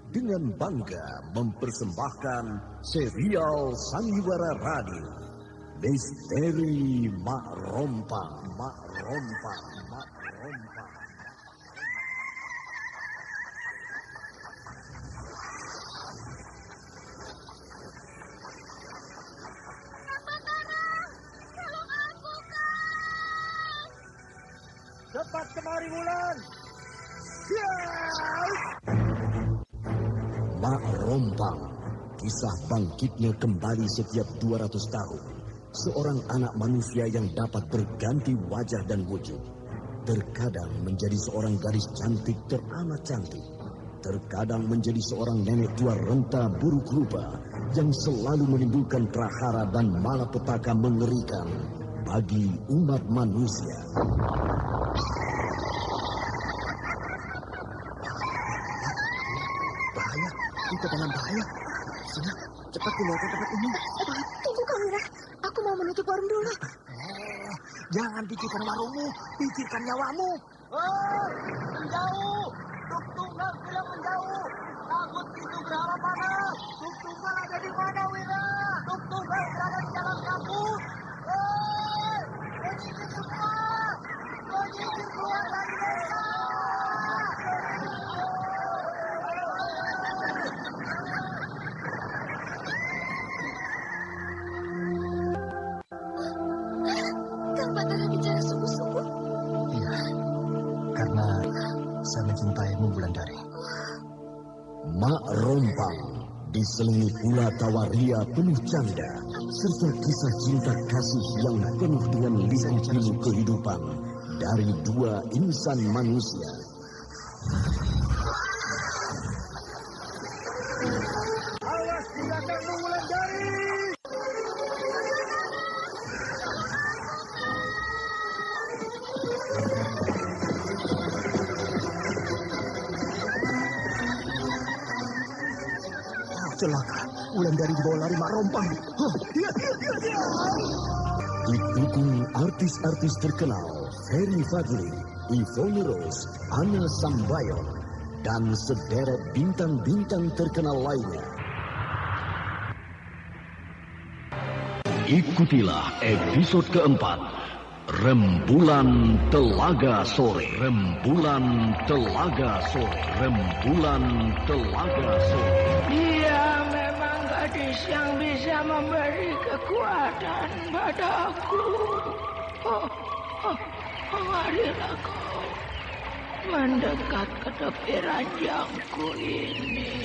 Dengan bangga mempersembahkan serial Sandiwara Radio, Misteri Mak Rompang. Cepat kemari, Wulan. Mak Rompang, kisah bangkitnya kembali setiap 200 tahun. Seorang anak manusia yang dapat berganti wajah dan wujud. Terkadang menjadi seorang gadis cantik teramat cantik. Terkadang menjadi seorang nenek tua renta buruk rupa yang selalu menimbulkan prahara dan malapetaka mengerikan bagi umat manusia. Bahaya, kita dalam bahaya. Sudah, cepat tinggalkan tempat ini. Tunggu Kang Wira, aku mau menutup warung dulu. Jangan pikirkan warungmu, pikirkan nyawamu. Menjauh, Tuk Tunggal bilang menjauh. Takut itu berhala panas. Tuk Tunggal ada di mana, Wira? Tuk Tunggal berada di dalam kampus. Menyingkir semua, menyingkir keluar dari desa. Kang Batara bicara sungguh-sungguh. Iya, karena saya mencintaimu, Wulandari. Mak Rompang diselingi pula tawaria penuh canda serta kisah cinta kasih yang penuh dengan liku-liku kehidupan dari dua insan manusia. Awas di belakangmu, Wulandari! Celaka, Wulandari dibawa lari Mak Rompang. Dia. Didukung artis-artis terkenal Ferry Fadli, Yvonne Rose, Anna Sambayon, dan sederet bintang-bintang terkenal lainnya. Ikutilah episode keempat, Rembulan Telaga Sore. Rembulan Telaga Sore. Rembulan Telaga Sore. Dia memang gadis yang bisa memberi kekuatan padaku. Marilah kau mendekat ke tepi ranjangku ini.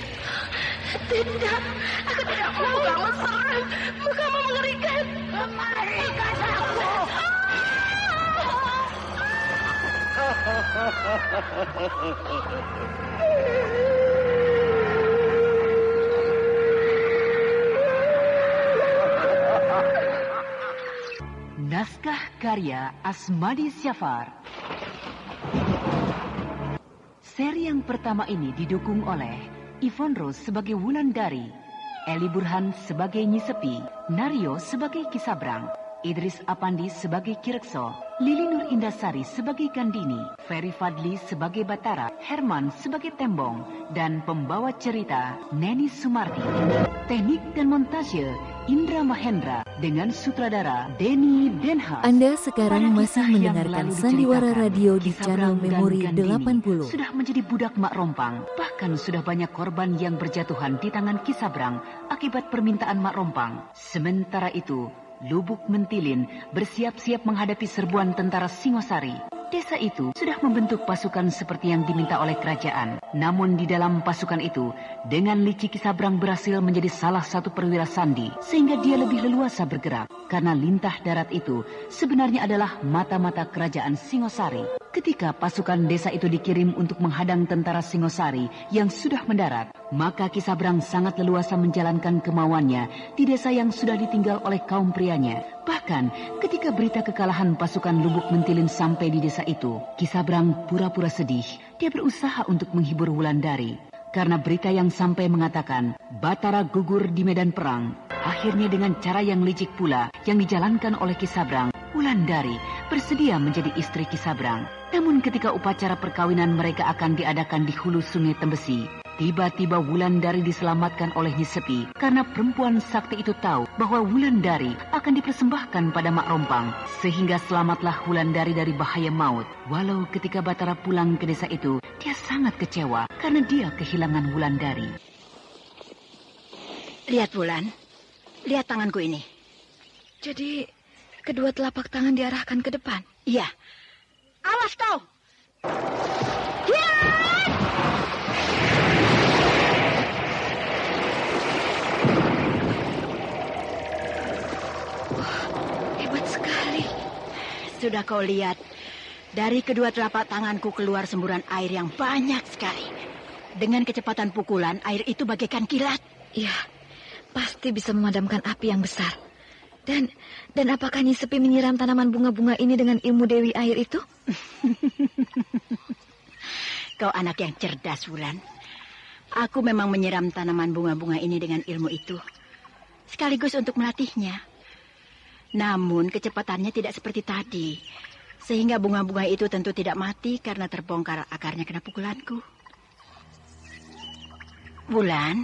Tidak, aku tidak mau kamu serem. Kamu mengerikan. Kemari, kataku. Naskah karya Asmadi Syafar. Seri yang pertama ini didukung oleh Yvonne Rose sebagai Wulandari, Eli Burhan sebagai Nyi Sepi, Naryo sebagai Kisabrang, Idris Apandi sebagai Kirekso, Lili Nur Indasari sebagai Gandini, Ferry Fadli sebagai Batara, Herman sebagai Tembong, dan pembawa cerita Neni Sumardi. Teknik dan montase Indra Mahendra dengan sutradara Denny Denha. Anda sekarang masih mendengarkan Sandiwara Radio di channel Memori 80. Sudah menjadi budak Mak Rompang. Bahkan sudah banyak korban yang berjatuhan di tangan Kisabrang akibat permintaan Mak Rompang. Sementara itu, Lubuk Mentilin bersiap-siap menghadapi serbuan tentara Singosari. Desa itu sudah membentuk pasukan seperti yang diminta oleh kerajaan. Namun di dalam pasukan itu, dengan licik Kisabrang berhasil menjadi salah satu perwira sandi, sehingga dia lebih leluasa bergerak. Karena lintah darat itu sebenarnya adalah mata-mata kerajaan Singosari. Ketika pasukan desa itu dikirim untuk menghadang tentara Singosari yang sudah mendarat, maka Kisabrang sangat leluasa menjalankan kemauannya di desa yang sudah ditinggal oleh kaum prianya. Bahkan ketika berita kekalahan pasukan Lubuk Mentilin sampai di desa itu, Kisabrang pura-pura sedih. Dia berusaha untuk menghibur Wulandari. Karena berita yang sampai mengatakan Batara gugur di medan perang. Akhirnya dengan cara yang licik pula yang dijalankan oleh Kisabrang, Wulandari bersedia menjadi istri Kisabrang. Namun ketika upacara perkawinan mereka akan diadakan di hulu sungai Tembesi, tiba-tiba Wulandari diselamatkan oleh Nyi Sepi karena perempuan sakti itu tahu bahwa Wulandari akan dipersembahkan pada Mak Rompang, sehingga selamatlah Wulandari dari bahaya maut. Walau ketika Batara pulang ke desa itu, dia sangat kecewa karena dia kehilangan Wulandari. Lihat Wulan, lihat tanganku ini. Jadi, kedua telapak tangan diarahkan ke depan? Iya. Awas kau! Hebat sekali. Sudah kau lihat, dari kedua telapak tanganku keluar semburan air yang banyak sekali. Dengan kecepatan pukulan, air itu bagaikan kilat. Iya, pasti bisa memadamkan api yang besar. Dan apakah Nyi Sepi menyiram tanaman bunga-bunga ini dengan ilmu Dewi Air itu? Kau anak yang cerdas, Wulan. Aku memang menyiram tanaman bunga-bunga ini dengan ilmu itu, sekaligus untuk melatihnya. Namun kecepatannya tidak seperti tadi, sehingga bunga-bunga itu tentu tidak mati karena terbongkar akarnya kena pukulanku. Wulan,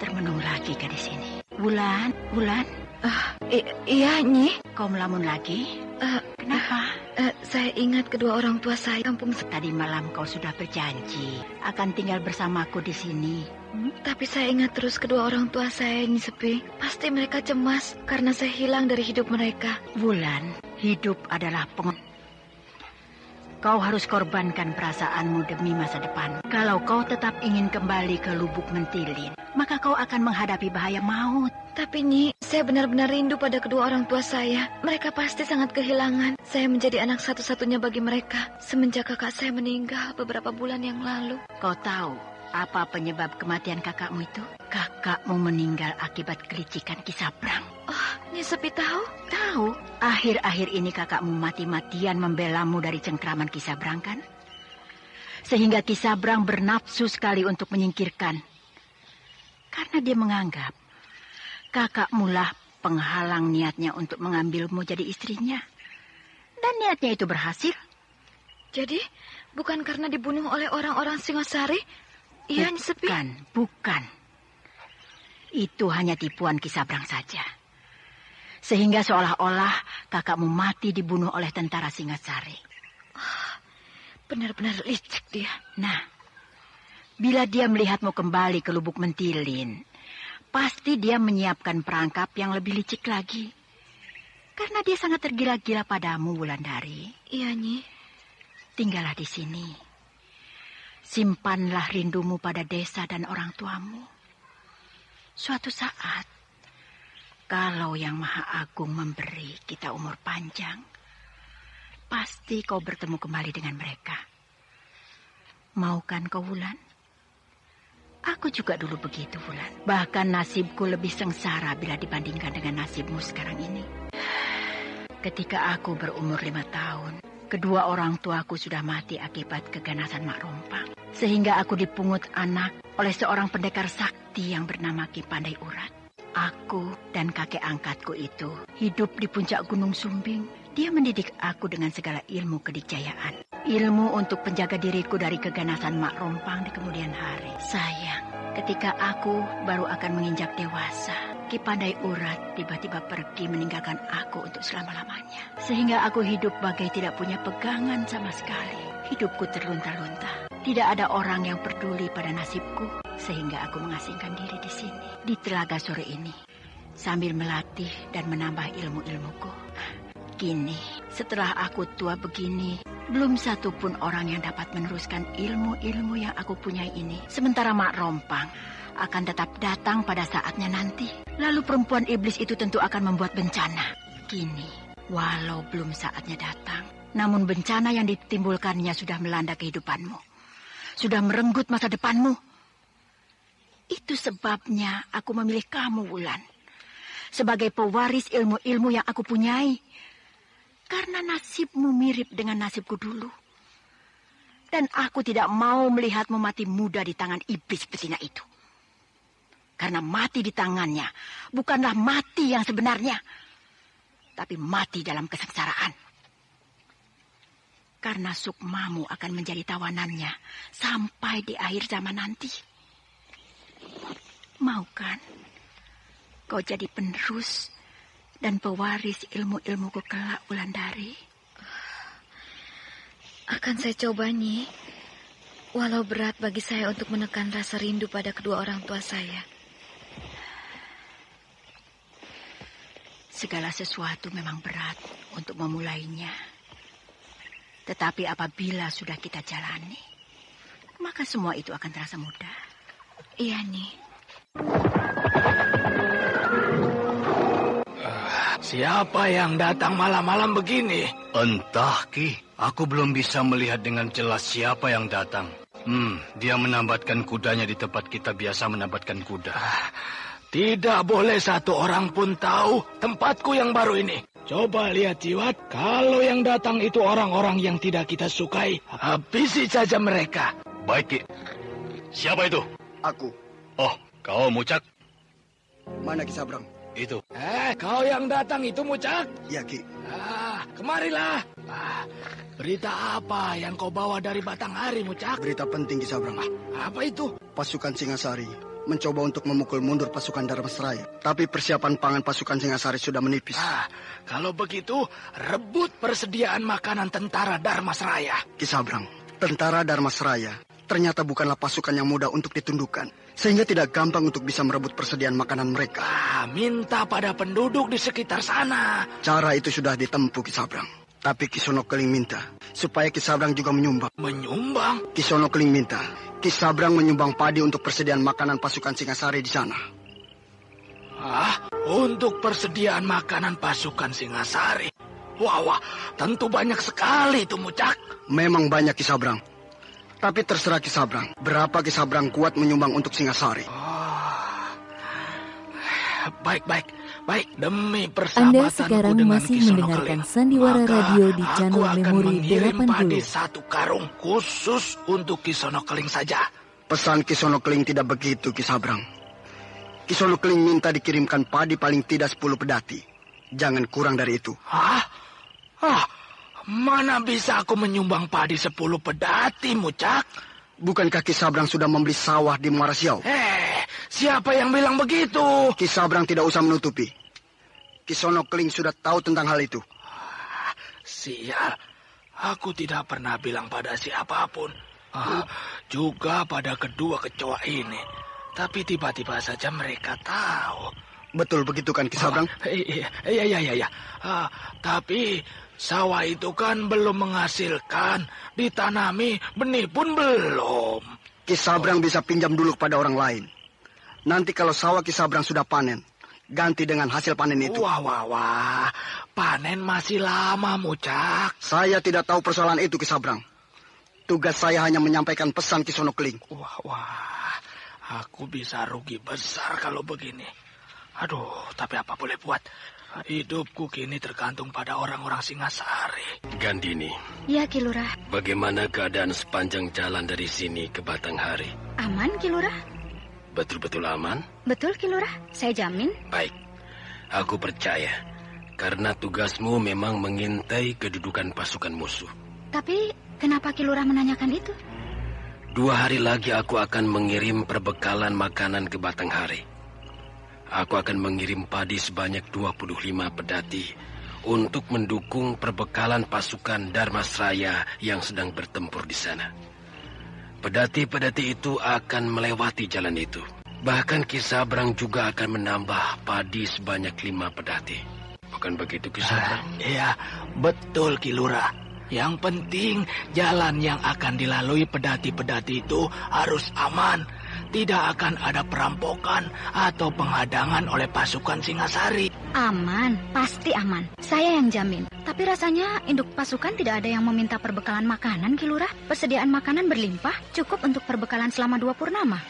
termenung lagi kah di sini? Wulan. Iya, Nyi. Kau melamun lagi? Kenapa? Saya ingat kedua orang tua saya kampung. Tadi malam kau sudah berjanji akan tinggal bersamaku di sini. Tapi saya ingat terus kedua orang tua saya, Nyi Sepi. Pasti mereka cemas karena saya hilang dari hidup mereka. Wulan, hidup adalah Kau harus korbankan perasaanmu demi masa depan. Kalau kau tetap ingin kembali ke Lubuk Mentilin, maka kau akan menghadapi bahaya maut. Tapi Nyi, saya benar-benar rindu pada kedua orang tua saya. Mereka pasti sangat kehilangan. Saya menjadi anak satu-satunya bagi mereka semenjak kakak saya meninggal beberapa bulan yang lalu. Kau tahu apa penyebab kematian kakakmu itu? Kakakmu meninggal akibat kelicikan Kisabrang. Oh, Nyi Sepi tahu? Tahu. Akhir-akhir ini kakakmu mati-matian membelamu dari cengkraman Kisabrang, kan? Sehingga Kisabrang bernafsu sekali untuk menyingkirkan. Karena dia menganggap kakakmu lah penghalang niatnya untuk mengambilmu jadi istrinya. Dan niatnya itu berhasil. Jadi, bukan karena dibunuh oleh orang-orang Singosari? Iya, Nyi Sepi. Bukan. Itu hanya tipuan Kisabrang saja. Sehingga seolah-olah kakakmu mati dibunuh oleh tentara Singasari. Oh, benar-benar licik dia. Nah, bila dia melihatmu kembali ke Lubuk Mentilin, pasti dia menyiapkan perangkap yang lebih licik lagi. Karena dia sangat tergila-gila padamu, Wulandari. Iya, Nyi. Tinggallah di sini. Simpanlah rindumu pada desa dan orang tuamu. Suatu saat, kalau Yang Maha Agung memberi kita umur panjang, pasti kau bertemu kembali dengan mereka. Maukan kau, Wulan? Aku juga dulu begitu, Wulan. Bahkan nasibku lebih sengsara bila dibandingkan dengan nasibmu sekarang ini. Ketika aku berumur 5 tahun, kedua orang tuaku sudah mati akibat keganasan Mak Rompang. Sehingga aku dipungut anak oleh seorang pendekar sakti yang bernama Ki Pandai Urat. Aku dan kakek angkatku itu hidup di puncak Gunung Sumbing. Dia mendidik aku dengan segala ilmu kedikjayaan. Ilmu untuk penjaga diriku dari keganasan Mak Rompang di kemudian hari. Sayang, ketika aku baru akan menginjak dewasa, Ki Pandai Urat tiba-tiba pergi meninggalkan aku untuk selama-lamanya. Sehingga aku hidup bagai tidak punya pegangan sama sekali. Hidupku terlunta-lunta. Tidak ada orang yang peduli pada nasibku, sehingga aku mengasingkan diri di sini, di Telaga Sore ini, sambil melatih dan menambah ilmu-ilmuku. Kini, setelah aku tua begini, belum satu pun orang yang dapat meneruskan ilmu-ilmu yang aku punyai ini. Sementara Mak Rompang akan tetap datang pada saatnya nanti. Lalu perempuan iblis itu tentu akan membuat bencana. Kini, walau belum saatnya datang, namun bencana yang ditimbulkannya sudah melanda kehidupanmu. Sudah merenggut masa depanmu. Itu sebabnya aku memilih kamu, Wulan. Sebagai pewaris ilmu-ilmu yang aku punyai. Karena nasibmu mirip dengan nasibku dulu. Dan aku tidak mau melihatmu mati muda di tangan iblis betina itu. Karena mati di tangannya bukanlah mati yang sebenarnya. Tapi mati dalam kesengsaraan. Karena Sukmamu akan menjadi tawanannya sampai di akhir zaman nanti. Mau kan kau jadi penerus dan pewaris ilmu-ilmuku kelak, Wulandari? Akan saya coba, Nyi. Walau berat bagi saya untuk menekan rasa rindu pada kedua orang tua saya. Segala sesuatu memang berat untuk memulainya. Tetapi apabila sudah kita jalani, maka semua itu akan terasa mudah. Iya, Nyi. Siapa yang datang malam-malam begini? Entah, Ki. Aku belum bisa melihat dengan jelas siapa yang datang. Dia menambatkan kudanya di tempat kita biasa menambatkan kuda. Tidak boleh satu orang pun tahu tempatku yang baru ini. Coba lihat, Ciwat. Kalau yang datang itu orang-orang yang tidak kita sukai, habisi saja mereka. Baik, Ki. Siapa itu? Aku. Oh, kau Mucak? Mana Ki Sabrang? Itu. Kau yang datang itu, Mucak? Ya, Ki. Kemarilah. Berita apa yang kau bawa dari Batanghari, Mucak? Berita penting, Ki Sabrang. Apa itu? Pasukan Singasari mencoba untuk memukul mundur pasukan Dharmasraya. Tapi persiapan pangan pasukan Singasari sudah menipis. Kalau begitu, rebut persediaan makanan tentara Dharmasraya. Ki Sabrang, tentara Dharmasraya ternyata bukanlah pasukan yang mudah untuk ditundukkan. Sehingga tidak gampang untuk bisa merebut persediaan makanan mereka. Minta pada penduduk di sekitar sana. Cara itu sudah ditempuh, Ki Sabrang. Tapi Ki Sonokeling minta supaya Ki Sabrang juga menyumbang. Menyumbang? Ki Sonokeling minta Ki Sabrang menyumbang padi untuk persediaan makanan pasukan Singasari di sana. Untuk persediaan makanan pasukan Singasari? Wah, tentu banyak sekali itu, Mucak. Memang banyak, Ki Sabrang. Tapi terserah Ki Sabrang, berapa Ki Sabrang kuat menyumbang untuk Singasari. Baik, demi persahabatanku Anda sekarang masih mendengarkan Sandiwara Radio di channel Memori 80. 1 karung khusus untuk Ki Sonokeling saja. Pesan Ki Sonokeling tidak begitu, Ki Sabrang. Ki Sonokeling minta dikirimkan padi paling tidak 10 pedati. Jangan kurang dari itu. Mana bisa aku menyumbang padi 10 pedati, Mucak? Bukankah Ki Sabrang sudah membeli sawah di Muara Siau? Siapa yang bilang begitu? Ki Sabrang tidak usah menutupi. Ki Sonokeling sudah tahu tentang hal itu. Sial, aku tidak pernah bilang pada siapapun. Juga pada kedua kecoa ini. Tapi tiba-tiba saja mereka tahu. Betul begitu kan, Ki Sabrang? Iya. Tapi sawah itu kan belum menghasilkan. Ditanami benih pun belum. Ki Sabrang bisa pinjam dulu kepada orang lain. Nanti kalau sawah Ki Sabrang sudah panen, ganti dengan hasil panen itu. Wah. Panen masih lama, Mucak. Saya tidak tahu persoalan itu, Ki Sabrang. Tugas saya hanya menyampaikan pesan Ki Sonokeling. Wah. Aku bisa rugi besar kalau begini. Aduh, tapi apa boleh buat. Hidupku kini tergantung pada orang-orang Singasari. Gandini. Ya, Ki Lurah. Bagaimana keadaan sepanjang jalan dari sini ke Batanghari? Aman, Ki Lurah. Betul-betul aman? Betul, Ki Lurah. Saya jamin. Baik. Aku percaya. Karena tugasmu memang mengintai kedudukan pasukan musuh. Tapi kenapa Ki Lurah menanyakan itu? 2 hari lagi aku akan mengirim perbekalan makanan ke Batanghari. Aku akan mengirim padi sebanyak 25 pedati untuk mendukung perbekalan pasukan Dharmasraya yang sedang bertempur di sana. Pedati-pedati itu akan melewati jalan itu. Bahkan Ki Sabrang juga akan menambah padi sebanyak 5 pedati. Bukan begitu, Ki Sabrang? Iya, betul, Ki Lurah. Yang penting jalan yang akan dilalui pedati-pedati itu harus aman. Tidak akan ada perampokan atau penghadangan oleh pasukan Singasari. Aman, pasti aman. Saya yang jamin. Tapi rasanya induk pasukan tidak ada yang meminta perbekalan makanan, Ki Lurah. Persediaan makanan berlimpah, cukup untuk perbekalan selama 2 purnama.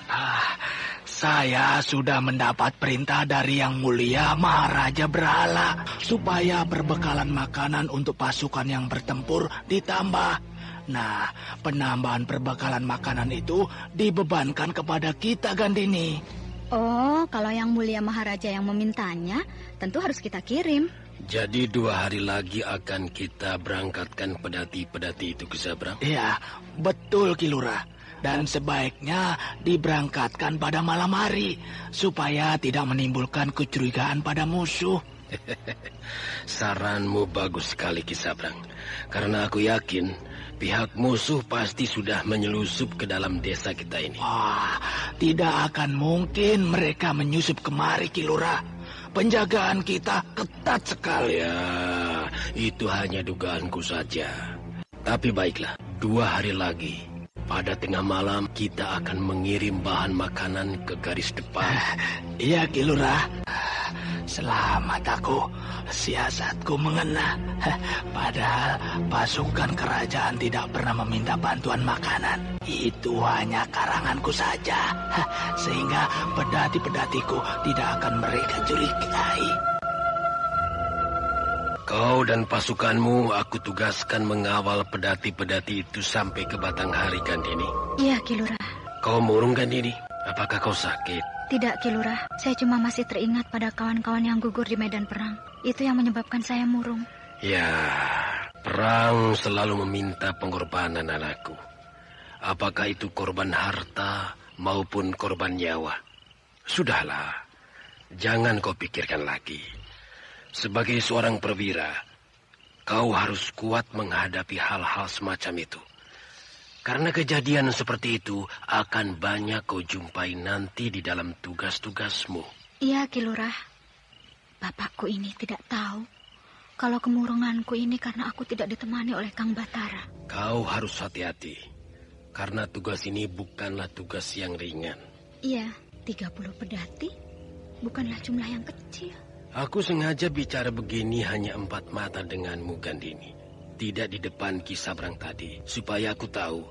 Saya sudah mendapat perintah dari Yang Mulia Maharaja Berhala supaya perbekalan makanan untuk pasukan yang bertempur ditambah. Nah, penambahan perbekalan makanan itu dibebankan kepada kita, Gandini. Oh, kalau Yang Mulia Maharaja yang memintanya, tentu harus kita kirim. Jadi 2 hari lagi akan kita berangkatkan pedati-pedati itu ke Sabrang? Iya, betul Ki Lurah. Dan sebaiknya diberangkatkan pada malam hari, supaya tidak menimbulkan kecurigaan pada musuh. Saranmu bagus sekali Ki Sabrang. Karena aku yakin pihak musuh pasti sudah menyelusup ke dalam desa kita ini. Wah, tidak akan mungkin mereka menyusup kemari Ki Lurah. Penjagaan kita ketat sekali. Ya, itu hanya dugaanku saja. Tapi baiklah, 2 hari lagi, pada tengah malam kita akan mengirim bahan makanan ke garis depan. Iya Ki Lurah. Selamat aku, siasatku mengena. Padahal pasukan kerajaan tidak pernah meminta bantuan makanan. Itu hanya karanganku saja. Sehingga pedati-pedatiku tidak akan mereka curigai. Kau dan pasukanmu aku tugaskan mengawal pedati-pedati itu sampai ke Batanghari, Gandini. Iya, Ki Lurah. Kau murung, Gandini? Apakah kau sakit? Tidak, Ki Lurah. Saya cuma masih teringat pada kawan-kawan yang gugur di medan perang. Itu yang menyebabkan saya murung. Ya, perang selalu meminta pengorbanan anakku. Apakah itu korban harta maupun korban nyawa? Sudahlah, jangan kau pikirkan lagi. Sebagai seorang perwira, kau harus kuat menghadapi hal-hal semacam itu. Karena kejadian seperti itu akan banyak kau jumpai nanti di dalam tugas-tugasmu. Iya, Ki Lurah. Bapakku ini tidak tahu kalau kemurunganku ini karena aku tidak ditemani oleh Kang Batara. Kau harus hati-hati, karena tugas ini bukanlah tugas yang ringan. Iya, 30 pedati bukanlah jumlah yang kecil. Aku sengaja bicara begini hanya 4 mata denganmu, Gandini. Tidak di depan Ki Sabrang tadi, supaya aku tahu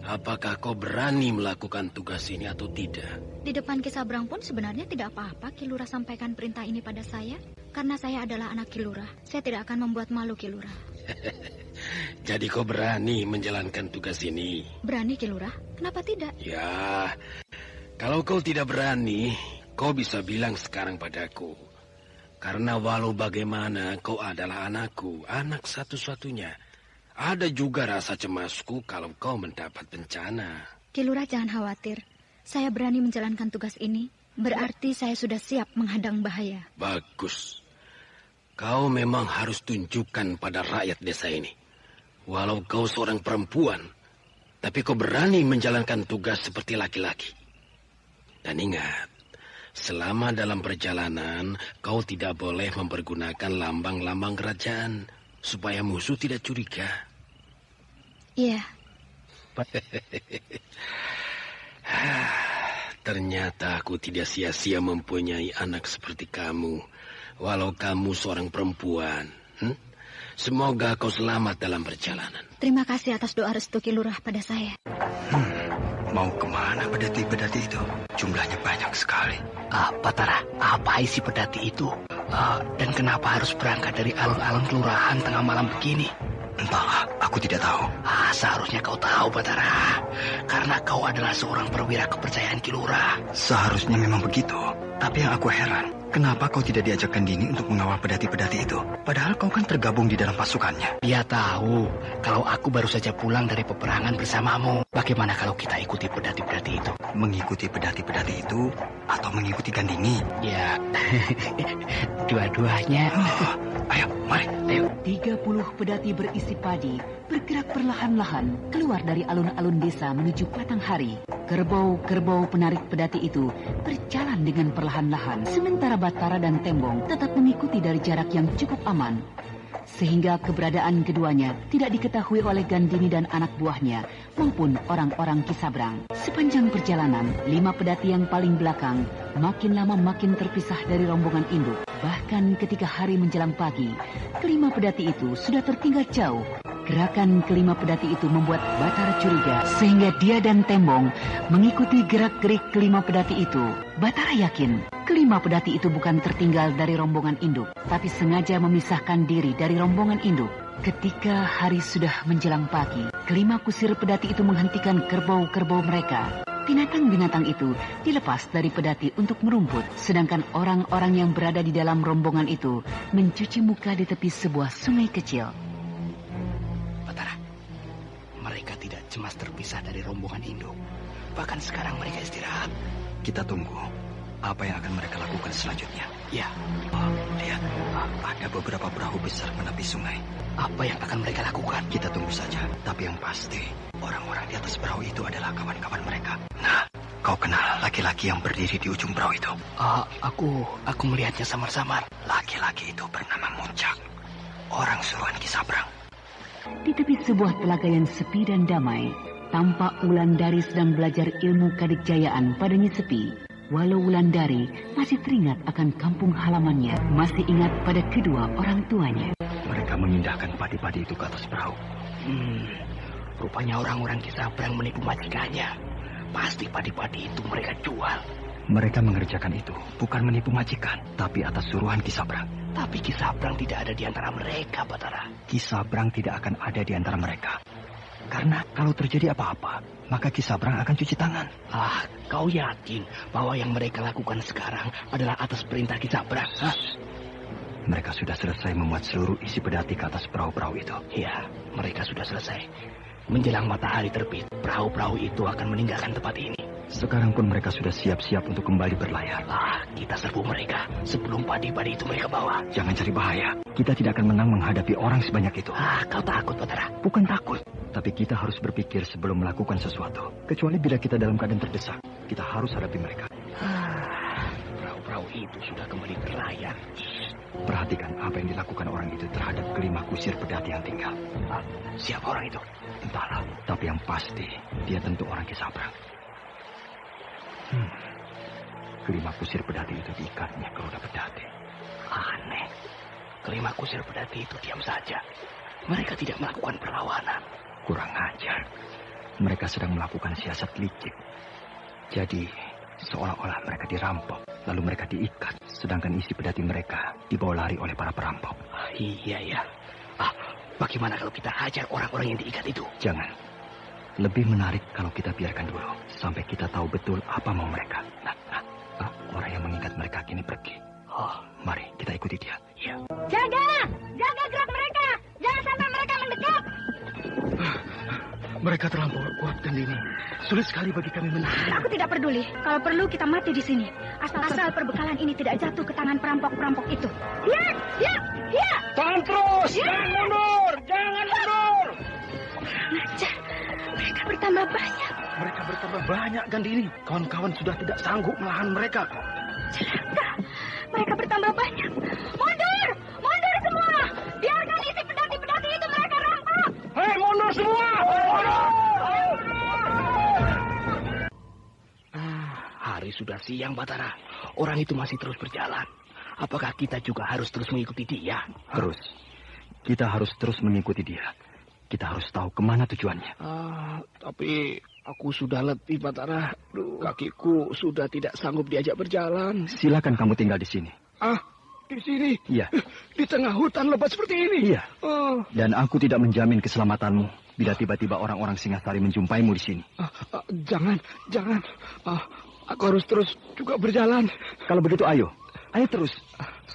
apakah kau berani melakukan tugas ini atau tidak. Di depan Ki Sabrang pun sebenarnya tidak apa-apa Ki Lurah sampaikan perintah ini pada saya. Karena saya adalah anak Ki Lurah. Saya tidak akan membuat malu Ki Lurah. Jadi kau berani menjalankan tugas ini? Berani Ki Lurah, kenapa tidak? Ya, kalau kau tidak berani, kau bisa bilang sekarang padaku. Karena walau bagaimana kau adalah anakku, anak satu-satunya. Ada juga rasa cemasku kalau kau mendapat bencana. Ki Lurah jangan khawatir. Saya berani menjalankan tugas ini. Berarti saya sudah siap menghadang bahaya. Bagus. Kau memang harus tunjukkan pada rakyat desa ini. Walau kau seorang perempuan, tapi kau berani menjalankan tugas seperti laki-laki. Dan ingat, selama dalam perjalanan, kau tidak boleh mempergunakan lambang-lambang kerajaan, supaya musuh tidak curiga. Iya. Ternyata aku tidak sia-sia mempunyai anak seperti kamu, walau kamu seorang perempuan. Semoga kau selamat dalam perjalanan. Terima kasih atas doa restu Ki Lurah pada saya. Mau kemana pedati-pedati itu? Jumlahnya banyak sekali. Batara, apa isi pedati itu? Dan kenapa harus berangkat dari alun-alun kelurahan tengah malam begini? Entahlah, aku tidak tahu. Seharusnya kau tahu, Batara. Karena kau adalah seorang perwira kepercayaan Ki Lurah. Seharusnya memang begitu. Tapi yang aku heran, kenapa kau tidak diajak Gandini untuk mengawal pedati-pedati itu? Padahal kau kan tergabung di dalam pasukannya. Dia tahu kalau aku baru saja pulang dari peperangan bersamamu. Bagaimana kalau kita ikuti pedati-pedati itu? Mengikuti pedati-pedati itu atau mengikuti Gandini? Ya, dua-duanya. Ayo, mari. Ayo. 30 pedati berisi padi bergerak perlahan-lahan keluar dari alun-alun desa menuju Batanghari. Kerbau-kerbau penarik pedati itu berjalan dengan perlahan-lahan, sementara Batara dan Tembong tetap mengikuti dari jarak yang cukup aman. Sehingga keberadaan keduanya tidak diketahui oleh Gandini dan anak buahnya maupun orang-orang Ki Sabrang. Sepanjang perjalanan, 5 pedati yang paling belakang makin lama makin terpisah dari rombongan induk. Bahkan ketika hari menjelang pagi, kelima pedati itu sudah tertinggal jauh. Gerakan kelima pedati itu membuat Batara curiga, sehingga dia dan Tembong mengikuti gerak-gerik kelima pedati itu. Batara yakin kelima pedati itu bukan tertinggal dari rombongan induk, tapi sengaja memisahkan diri dari rombongan induk. Ketika hari sudah menjelang pagi, kelima kusir pedati itu menghentikan kerbau-kerbau mereka. binatang-binatang itu dilepas dari pedati untuk merumput, sedangkan orang-orang yang berada di dalam rombongan itu mencuci muka di tepi sebuah sungai kecil. Batara, mereka tidak cemas terpisah dari rombongan induk. Bahkan sekarang mereka istirahat. Kita tunggu apa yang akan mereka lakukan selanjutnya. Ya. Lihat, ada beberapa perahu besar menepi sungai. Apa yang akan mereka lakukan? Kita tunggu saja. Tapi yang pasti, orang-orang di atas perahu itu adalah kawan-kawan mereka. Nah, kau kenal laki-laki yang berdiri di ujung perahu itu? Aku melihatnya samar-samar. Laki-laki itu bernama Muncak, orang suruhan Kisabrang. Di tepi sebuah telaga yang sepi dan damai, tampak Wulandari sedang belajar ilmu kadikjayaan pada Nyesepi. Walau Wulandari masih teringat akan kampung halamannya, masih ingat pada kedua orang tuanya. Mereka memindahkan padi-padi itu ke atas perahu. Rupanya orang-orang Kisabrang menipu majikannya. Pasti padi-padi itu mereka jual. Mereka mengerjakan itu bukan menipu majikan, tapi atas suruhan Kisabrang. Tapi Kisabrang tidak ada di antara mereka, Batara. Kisabrang tidak akan ada di antara mereka. Karena kalau terjadi apa-apa, maka Kisabrang akan cuci tangan. Kau yakin bahwa yang mereka lakukan sekarang adalah atas perintah Kisabrang? Mereka sudah selesai memuat seluruh isi pedati ke atas perahu-perahu itu. Ya, mereka sudah selesai. Menjelang matahari terbit, perahu-perahu itu akan meninggalkan tempat ini. Sekarang pun mereka sudah siap-siap untuk kembali berlayar. Kita serbu mereka sebelum padi-padi itu mereka bawa. Jangan cari bahaya. Kita tidak akan menang menghadapi orang sebanyak itu. Kau takut, Batara? Bukan takut. Tapi kita harus berpikir sebelum melakukan sesuatu. Kecuali bila kita dalam keadaan terdesak, kita harus hadapi mereka. Perahu-perahu itu sudah kembali berlayar. Perhatikan apa yang dilakukan orang itu terhadap kelima kusir pedati yang tinggal. Siapa orang itu? Entahlah. Tapi yang pasti, dia tentu orang Kisabrang. Kelima kusir pedati itu diikatnya ke roda pedati. Aneh. Kelima kusir pedati itu diam saja. Mereka tidak melakukan perlawanan. Kurang ajar. Mereka sedang melakukan siasat licik. Jadi, seolah-olah mereka dirampok, lalu mereka diikat, sedangkan isi pedati mereka dibawa lari oleh para perampok. Iya ya. Bagaimana kalau kita hajar orang-orang yang diikat itu? Jangan. Lebih menarik kalau kita biarkan dulu, sampai kita tahu betul apa mau mereka. Orang yang mengikat mereka kini pergi. Mari kita ikuti dia. Ya. Jaga gerak mereka. Jangan sampai mereka mendekat. Mereka terlampau kuat kan ini. Sulit sekali bagi kami menahan. Aku tidak peduli. Kalau perlu kita mati di sini. Asal perbekalan ini tidak jatuh ke tangan perampok-perampok itu. Ya. Tahan terus. Jangan mundur. Ajar. Mereka bertambah banyak. Mereka bertambah banyak Gandini. Kawan-kawan sudah tidak sanggup melawan mereka. Celaka. Mereka bertambah banyak. Mundur semua. Biarkan isi pedati-pedati itu mereka rampok. Hei, mundur semua. Hari sudah siang, Batara. Orang itu masih terus berjalan. Apakah kita juga harus terus mengikuti dia? Terus. Kita harus terus mengikuti dia. Kita harus tahu kemana tujuannya. Tapi aku sudah letih, Batara. Kakiku sudah tidak sanggup diajak berjalan. Silakan kamu tinggal di sini. Di sini? Iya. Di tengah hutan lebat seperti ini? Iya. Dan aku tidak menjamin keselamatanmu bila tiba-tiba orang-orang Singasari menjumpaimu di sini. Jangan. Aku harus terus juga berjalan. Kalau begitu ayo terus.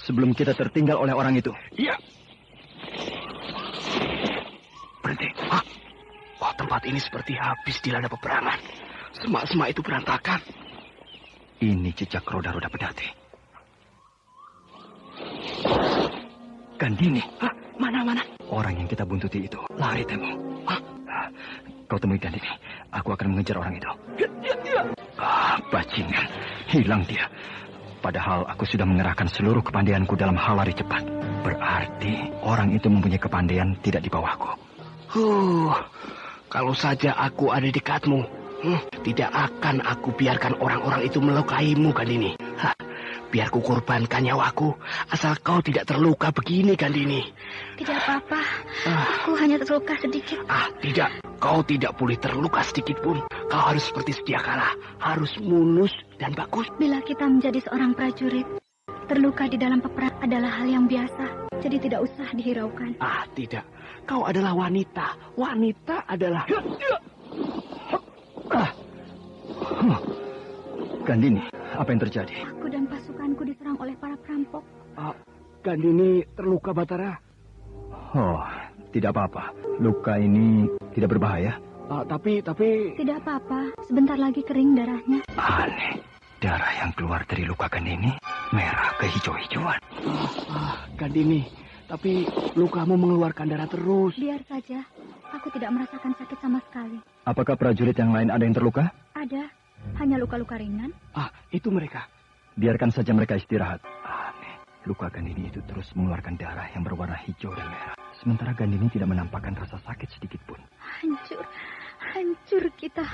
Sebelum kita tertinggal oleh orang itu. Iya. Berhenti. Tempat ini seperti habis dilanda peperangan. Semak-semak itu berantakan. Ini jejak roda-roda pedati. Gandini. Mana? Orang yang kita buntuti itu lari, Temo. Kau temui Gandini. Aku akan mengejar orang itu. Ya. Bajingan. Hilang dia. Padahal aku sudah mengerahkan seluruh kepandaianku dalam hal lari cepat. Berarti orang itu mempunyai kepandaian tidak di bawahku. Kalau saja aku ada di dekatmu, tidak akan aku biarkan orang-orang itu melukaimu, Gandini. Biar ku korbankan nyawaku, asal kau tidak terluka begini, Gandini. Tidak apa-apa, aku hanya terluka sedikit. Tidak, kau tidak boleh terluka sedikit pun. Kau harus seperti sedia kala, harus mulus dan bagus. Bila kita menjadi seorang prajurit, terluka di dalam peperangan adalah hal yang biasa. Jadi tidak usah dihiraukan. Tidak. Kau adalah wanita. Wanita adalah... Gandini, apa yang terjadi? Aku dan pasukanku diserang oleh para perampok. Gandini terluka, Batara. Oh, tidak apa-apa. Luka ini tidak berbahaya. Tapi... Tidak apa-apa. Sebentar lagi kering darahnya. Aneh. Darah yang keluar dari luka Gandini merah kehijau-hijauan. Gandini, tapi lukamu mengeluarkan darah terus. Biar saja. Aku tidak merasakan sakit sama sekali. Apakah prajurit yang lain ada yang terluka? Ada. Hanya luka-luka ringan. Itu mereka. Biarkan saja mereka istirahat. Aneh. Luka Gandini itu terus mengeluarkan darah yang berwarna hijau dan merah. Sementara Gandini tidak menampakkan rasa sakit sedikit pun. Hancur kita.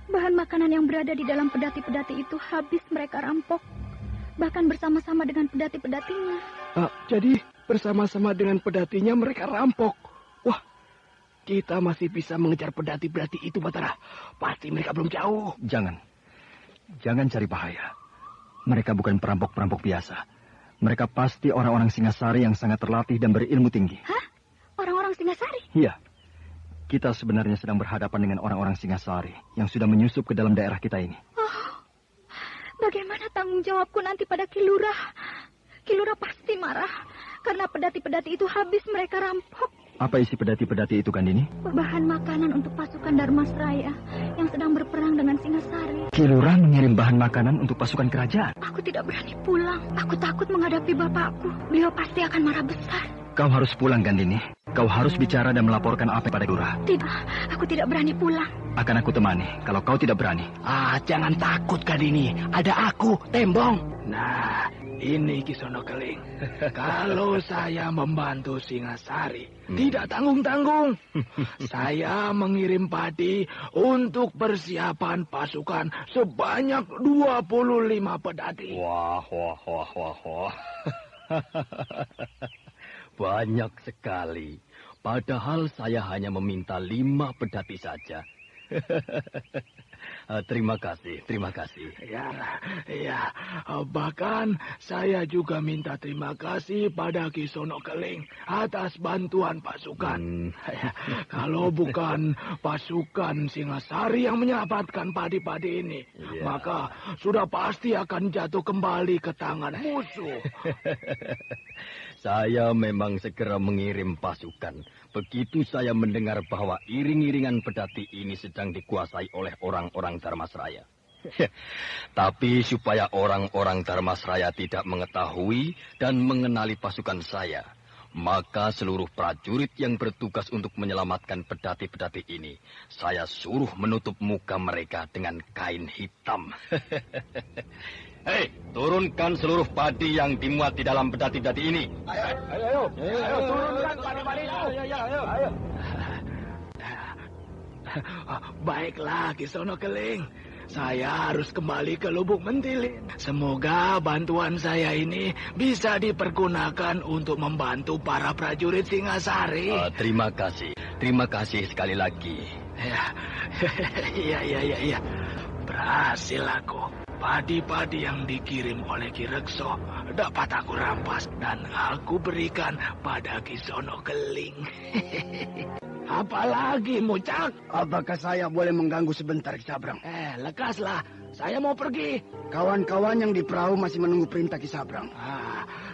Bahan makanan yang berada di dalam pedati-pedati itu habis mereka rampok. Bahkan bersama-sama dengan pedati-pedatinya. Jadi bersama-sama dengan pedatinya mereka rampok. Wah, kita masih bisa mengejar pedati-pedati itu, Batara. Pasti mereka belum jauh. Jangan cari bahaya. Mereka bukan perampok-perampok biasa. Mereka pasti orang-orang Singasari yang sangat terlatih dan berilmu tinggi. Hah? Orang-orang Singasari? Iya. Kita sebenarnya sedang berhadapan dengan orang-orang Singasari yang sudah menyusup ke dalam daerah kita ini. Bagaimana tanggung jawabku nanti pada Ki Lurah? Ki Lurah pasti marah karena pedati-pedati itu habis mereka rampok. Apa isi pedati-pedati itu, Gandini? Bahan makanan untuk pasukan Dharmasraya yang sedang berperang dengan Singasari. Ki Lurah mengirim bahan makanan untuk pasukan kerajaan. Aku tidak berani pulang. Aku takut menghadapi bapakku. Beliau pasti akan marah besar. Kau harus pulang, Gandini. Kau harus bicara dan melaporkan apa pada Lurah. Tidak, aku tidak berani pulang. Akan aku temani kalau kau tidak berani. Jangan takut, Gandini. Ada aku, Tembong. Nah, ini Kisono Keling. Kalau saya membantu Singasari, tidak tanggung-tanggung. Saya mengirim padi untuk persiapan pasukan sebanyak 25 pedati. Wah. Banyak sekali. Padahal saya hanya meminta 5 pedati saja. Terima kasih. Ya, bahkan saya juga minta terima kasih pada Kisono Keling atas bantuan pasukan. Kalau bukan pasukan Singasari yang menyelamatkan padi-padi ini, maka sudah pasti akan jatuh kembali ke tangan musuh. Saya memang segera mengirim pasukan. Begitu saya mendengar bahwa iring-iringan pedati ini sedang dikuasai oleh orang-orang Dharmasraya. Tapi supaya orang-orang Dharmasraya tidak mengetahui dan mengenali pasukan saya, maka seluruh prajurit yang bertugas untuk menyelamatkan pedati-pedati ini, saya suruh menutup muka mereka dengan kain hitam. Hei, turunkan seluruh padi yang dimuat di dalam pedati-pedati ini. Ayo, turunkan padi-padi itu. Ayo. Baiklah, Kisono Keling. Saya harus kembali ke Lubuk Mentilin. Semoga bantuan saya ini bisa dipergunakan untuk membantu para prajurit Singasari. Terima kasih sekali lagi. Iya. Berhasil aku. Padi-padi yang dikirim oleh Ki Rekso dapat aku rampas dan aku berikan pada Kisono Keling. Apalagi, Mucak? Apakah saya boleh mengganggu sebentar, Ki Sabrang? Lekaslah. Saya mau pergi. Kawan-kawan yang di perahu masih menunggu perintah Ki Sabrang.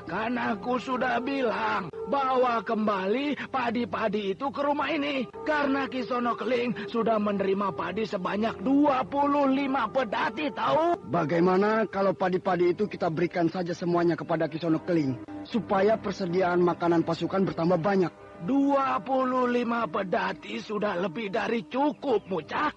Kan aku sudah bilang, bawa kembali padi-padi itu ke rumah ini. Karena Kisono Keling sudah menerima padi sebanyak 25 pedati, tahu? Bagaimana kalau padi-padi itu kita berikan saja semuanya kepada Kisono Keling, supaya persediaan makanan pasukan bertambah banyak. 25 pedati sudah lebih dari cukup, Mucak.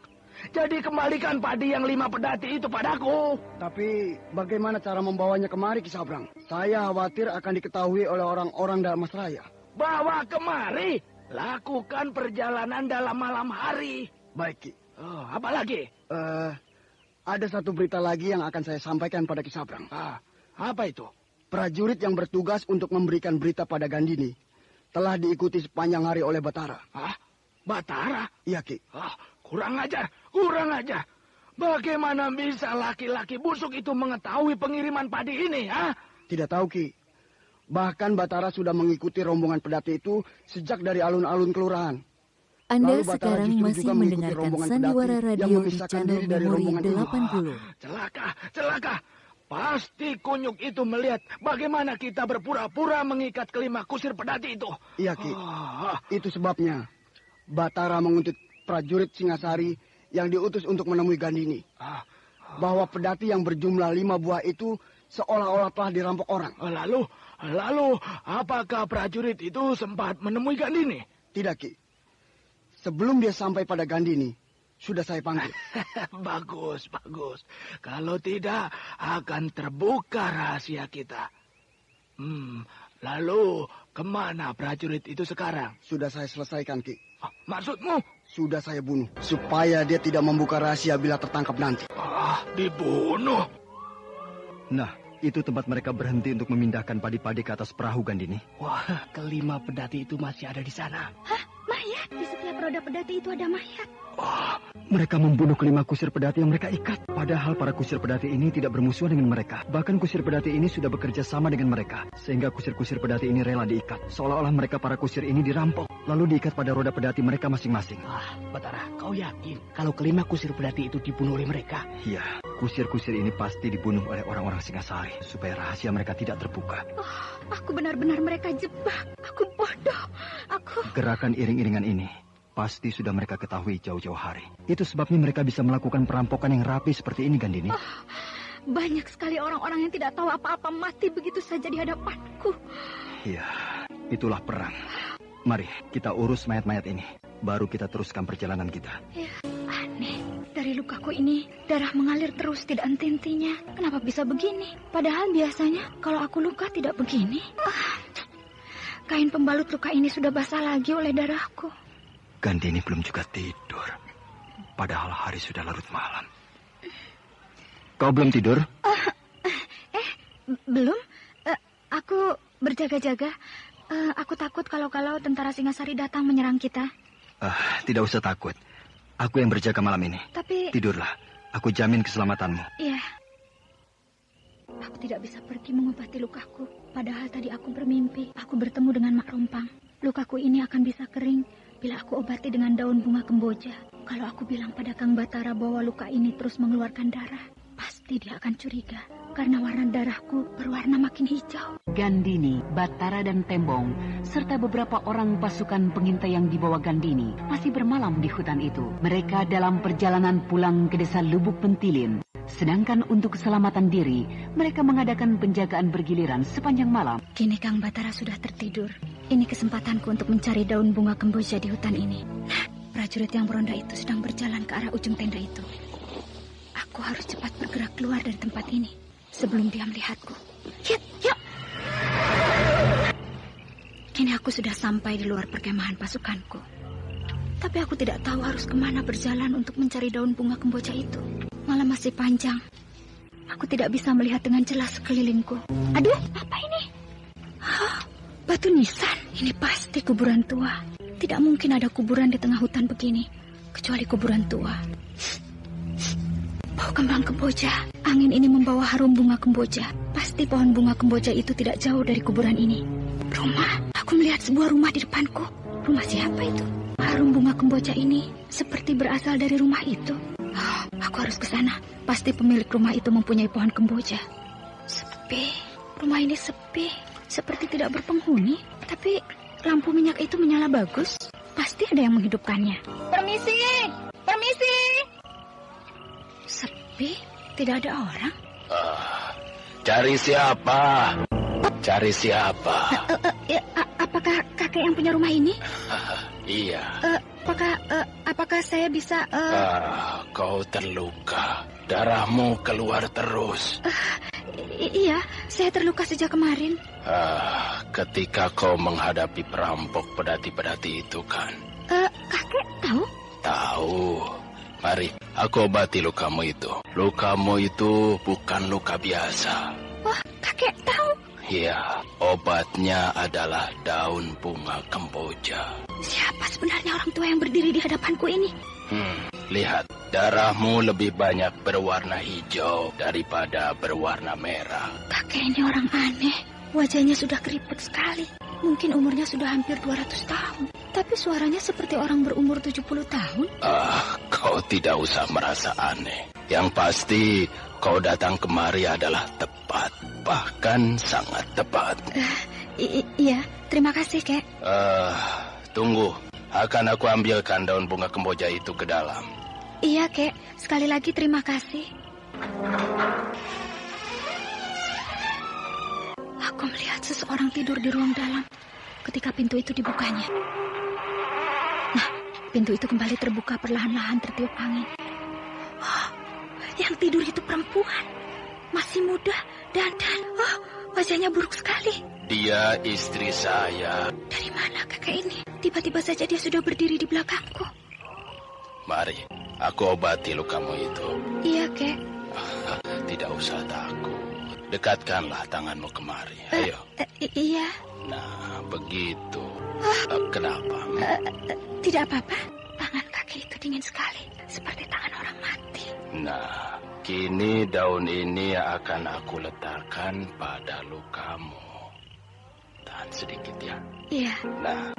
Jadi kembalikan padi yang 5 pedati itu padaku. Tapi bagaimana cara membawanya kemari, Ki Sabrang? Saya khawatir akan diketahui oleh orang-orang Dharmasraya. Bawa kemari. Lakukan perjalanan dalam malam hari. Baik, Ki. Apa lagi? Ada satu berita lagi yang akan saya sampaikan pada Ki Sabrang. Apa itu? Prajurit yang bertugas untuk memberikan berita pada Gandini telah diikuti sepanjang hari oleh Batara. Batara? Iya, Ki. Kurang ajar. Bagaimana bisa laki-laki busuk itu mengetahui pengiriman padi ini, Tidak tahu, Ki. Bahkan Batara sudah mengikuti rombongan pedati itu sejak dari alun-alun kelurahan. Anda Lalu Batara sekarang justru masih juga mengikuti mendengarkan rombongan Sandiwara pedati yang Radio di memisahkan channel diri dari Memori rombongan itu. 80. Celaka. Pasti kunyuk itu melihat bagaimana kita berpura-pura mengikat kelima kusir pedati itu. Iya, Ki. Itu sebabnya Batara mengutus prajurit Singasari yang diutus untuk menemui Gandini. Bahwa pedati yang berjumlah 5 buah itu seolah-olah telah dirampok orang. Lalu, apakah prajurit itu sempat menemui Gandini? Tidak, Ki. Sebelum dia sampai pada Gandini, sudah saya panggil. Bagus. Kalau tidak, akan terbuka rahasia kita. Lalu, kemana prajurit itu sekarang? Sudah saya selesaikan, Ki. Maksudmu? Sudah saya bunuh, supaya dia tidak membuka rahasia bila tertangkap nanti. Dibunuh? Nah, itu tempat mereka berhenti untuk memindahkan padi-padi ke atas perahu, Gandini. Wah, kelima pedati itu masih ada di sana. Hah? Mayat? Di setiap roda pedati itu ada mayat. Mereka membunuh kelima kusir pedati yang mereka ikat. Padahal para kusir pedati ini tidak bermusuhan dengan mereka. Bahkan kusir pedati ini sudah bekerja sama dengan mereka. Sehingga kusir-kusir pedati ini rela diikat. Seolah-olah mereka para kusir ini dirampok. Lalu diikat pada roda pedati mereka masing-masing. Batara, kau yakin kalau kelima kusir pedati itu dibunuh oleh mereka? Iya, kusir-kusir ini pasti dibunuh oleh orang-orang Singasari. Supaya rahasia mereka tidak terbuka. Aku benar-benar mereka jebak. Aku bodoh. Gerakan iring-iringan ini pasti sudah mereka ketahui jauh-jauh hari. Itu sebabnya mereka bisa melakukan perampokan yang rapi seperti ini, Gandini. Banyak sekali orang-orang yang tidak tahu apa-apa mati begitu saja di hadapanku. Iya, itulah perang. Mari kita urus mayat-mayat ini. Baru kita teruskan perjalanan kita. Ya, aneh. Dari lukaku ini, darah mengalir terus tidak henti-hentinya. Kenapa bisa begini? Padahal biasanya kalau aku luka tidak begini. Kain pembalut luka ini sudah basah lagi oleh darahku. Gandini belum juga tidur. Padahal hari sudah larut malam. Kau belum tidur? Belum. Aku berjaga-jaga. Aku takut kalau tentara Singasari datang menyerang kita. Tidak usah takut. Aku yang berjaga malam ini. Tapi... Tidurlah. Aku jamin keselamatanmu. Iya. Aku tidak bisa pergi mengobati lukaku. Padahal tadi aku bermimpi. Aku bertemu dengan Mak Rompang. Lukaku ini akan bisa kering bila aku obati dengan daun bunga kemboja. Kalau aku bilang pada Kang Batara bahwa luka ini terus mengeluarkan darah, pasti dia akan curiga. Karena warna darahku berwarna makin hijau. Gandini, Batara dan Tembong, serta beberapa orang pasukan pengintai yang dibawa Gandini masih bermalam di hutan itu. Mereka dalam perjalanan pulang ke desa Lubuk Mentilin. Sedangkan untuk keselamatan diri, mereka mengadakan penjagaan bergiliran sepanjang malam. Kini Kang Batara sudah tertidur. Ini kesempatanku untuk mencari daun bunga kemboja di hutan ini. Nah, prajurit yang beronda itu sedang berjalan ke arah ujung tenda itu. Aku harus cepat bergerak keluar dari tempat ini sebelum dia melihatku. Yuk! Kini aku sudah sampai di luar perkemahan pasukanku. Tapi aku tidak tahu harus kemana berjalan untuk mencari daun bunga kemboja itu. Malam masih panjang. Aku tidak bisa melihat dengan jelas sekelilingku. Aduh, apa ini? Batu nisan. Ini pasti kuburan tua. Tidak mungkin ada kuburan di tengah hutan begini, kecuali kuburan tua. Bau kembang kemboja. Angin ini membawa harum bunga kemboja. Pasti pohon bunga kemboja itu tidak jauh dari kuburan ini. Rumah. Aku melihat sebuah rumah di depanku. Rumah siapa itu? Harum bunga kemboja ini seperti berasal dari rumah itu. Aku harus ke sana. Pasti pemilik rumah itu mempunyai pohon kemboja. Sepi. Rumah ini sepi. Seperti tidak berpenghuni. Tapi lampu minyak itu menyala bagus. Pasti ada yang menghidupkannya. Permisi! Sepi. Tidak ada orang. Cari siapa? Apakah kakek yang punya rumah ini? Iya. Apakah saya bisa... Kau terluka. Darahmu keluar terus. Iya, saya terluka sejak kemarin. Ketika kau menghadapi perampok pedati-pedati itu kan? Kakek tahu? Tahu. Mari, aku obati lukamu itu. Lukamu itu bukan luka biasa. Wah, kakek tahu? Iya, obatnya adalah daun bunga kemboja. Siapa sebenarnya orang tua yang berdiri di hadapanku ini? Lihat, darahmu lebih banyak berwarna hijau daripada berwarna merah. Kakek ini orang aneh. Wajahnya sudah keriput sekali. Mungkin umurnya sudah hampir 200 tahun. Tapi suaranya seperti orang berumur 70 tahun. Kau tidak usah merasa aneh. Yang pasti kau datang kemari adalah tepat. Bahkan sangat tepat. Iya, terima kasih, Kek. Tunggu. Akan aku ambilkan daun bunga kemboja itu ke dalam. Iya, Kek. Sekali lagi terima kasih. Aku melihat seseorang tidur di ruang dalam ketika pintu itu dibukanya. Nah, pintu itu kembali terbuka perlahan-lahan tertiup angin. Yang tidur itu perempuan. Masih muda dan wajahnya buruk sekali. Dia istri saya. Dari mana kakek ini? Tiba-tiba saja dia sudah berdiri di belakangku. Mari, aku obati lukamu itu. Iya, Kek. Tidak usah takut. Dekatkanlah tanganmu kemari. Ayo. Iya. Nah, begitu. Kenapa? Tidak apa-apa. Tangan kakek itu dingin sekali. Seperti tangan orang mati. Nah, kini daun ini akan aku letakkan pada lukamu. Tahan sedikit ya. Iya. Nah.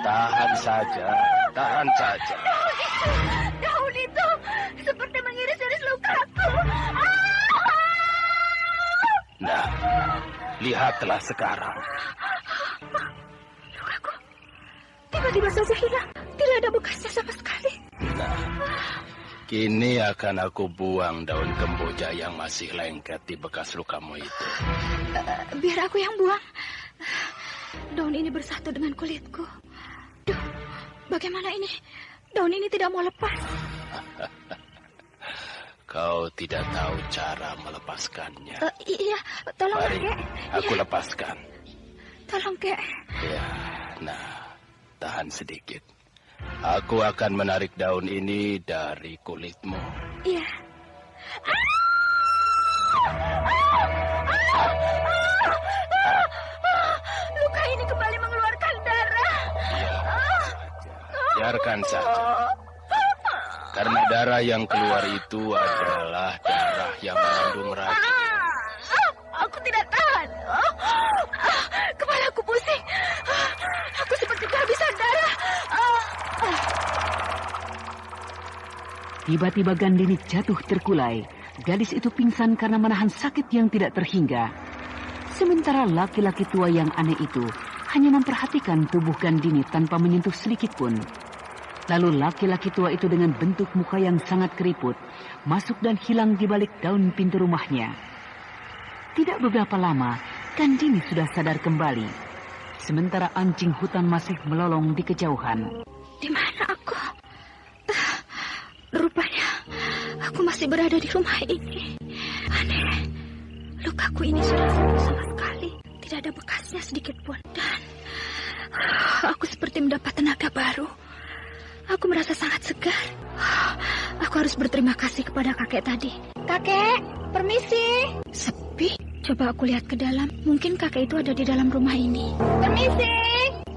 Tahan saja. Tahan saja. Daun itu seperti mengiris-iris lukaku. Nah, lihatlah sekarang. Lukaku tiba-tiba saja hilang. Tidak ada bekasnya sama sekali. Nah, kini akan aku buang daun kemboja yang masih lengket di bekas lukamu itu. Biar aku yang buang. Daun ini bersatu dengan kulitku. Duh, bagaimana ini? Daun ini tidak mau lepas. Kau tidak tahu cara melepaskannya. Iya, tolong, Mari, Kek. aku Ya. lepaskan. Tolong, Kek. Ya, nah, tahan sedikit. Aku akan menarik daun ini dari kulitmu. Iya. Luka ini kembali mengeluarkan darah. Biarkan saja. Karena darah yang keluar itu adalah darah yang mengandung racun. Aku tidak tahan. Kepalaku pusing. Aku seperti kehabisan darah. Tiba-tiba Gandini jatuh terkulai. Gadis itu pingsan karena menahan sakit yang tidak terhingga. Sementara laki-laki tua yang aneh itu hanya memperhatikan tubuh Gandini tanpa menyentuh sedikit pun. Lalu laki-laki tua itu dengan bentuk muka yang sangat keriput masuk dan hilang di balik daun pintu rumahnya. Tidak beberapa lama, Gandini sudah sadar kembali. Sementara anjing hutan masih melolong di kejauhan. Di mana aku? Rupanya aku masih berada di rumah ini. Aneh. Lukaku ini sudah sembuh sama sekali. Tidak ada bekasnya sedikit pun. Dan aku seperti mendapat tenaga baru. Aku merasa sangat segar. Aku harus berterima kasih kepada kakek tadi. Kakek, permisi. Sepi. Coba aku lihat ke dalam. Mungkin kakek itu ada di dalam rumah ini. Permisi.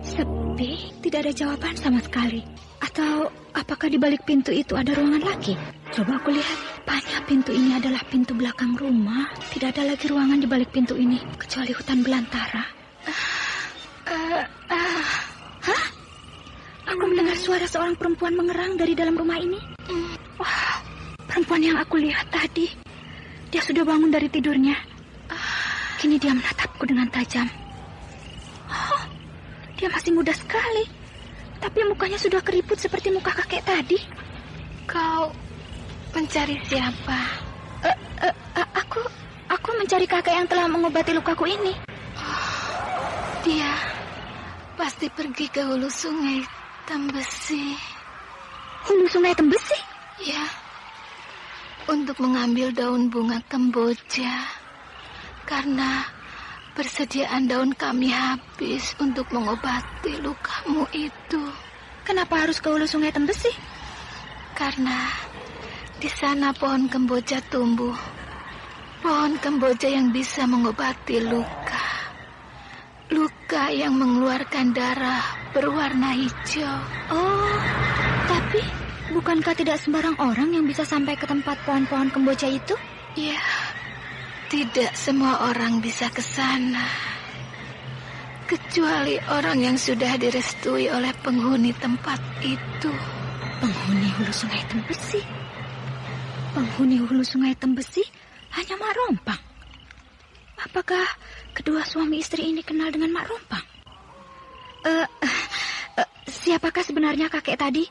Sepi. Tidak ada jawaban sama sekali. Atau apakah di balik pintu itu ada ruangan lagi? Coba aku lihat. Rupanya pintu ini adalah pintu belakang rumah. Tidak ada lagi ruangan di balik pintu ini kecuali hutan belantara. Hah? Aku mendengar suara seorang perempuan mengerang dari dalam rumah ini. Wah, perempuan yang aku lihat tadi. Dia sudah bangun dari tidurnya. Kini dia menatapku dengan tajam. Oh, dia masih muda sekali. Tapi mukanya sudah keriput seperti muka kakek tadi. Kau mencari siapa? Aku mencari kakek yang telah mengobati lukaku ini. Dia pasti pergi ke hulu sungai Tembesi. Hulu sungai Tembesi? Ya, untuk mengambil daun bunga kemboja. Karena persediaan daun kami habis untuk mengobati lukamu itu. Kenapa harus ke hulu sungai Tembesi? Karena di sana pohon kemboja tumbuh. Pohon kemboja yang bisa mengobati luka. Luka yang mengeluarkan darah berwarna hijau. Oh, tapi bukankah tidak sembarang orang yang bisa sampai ke tempat pohon-pohon kemboja itu? Ya, tidak semua orang bisa ke sana. Kecuali orang yang sudah direstui oleh penghuni tempat itu. Penghuni hulu Sungai Tembesi? Penghuni hulu Sungai Tembesi hanya Mak Rompang. Apakah kedua suami istri ini kenal dengan Mak Rompang? Siapakah sebenarnya kakek tadi?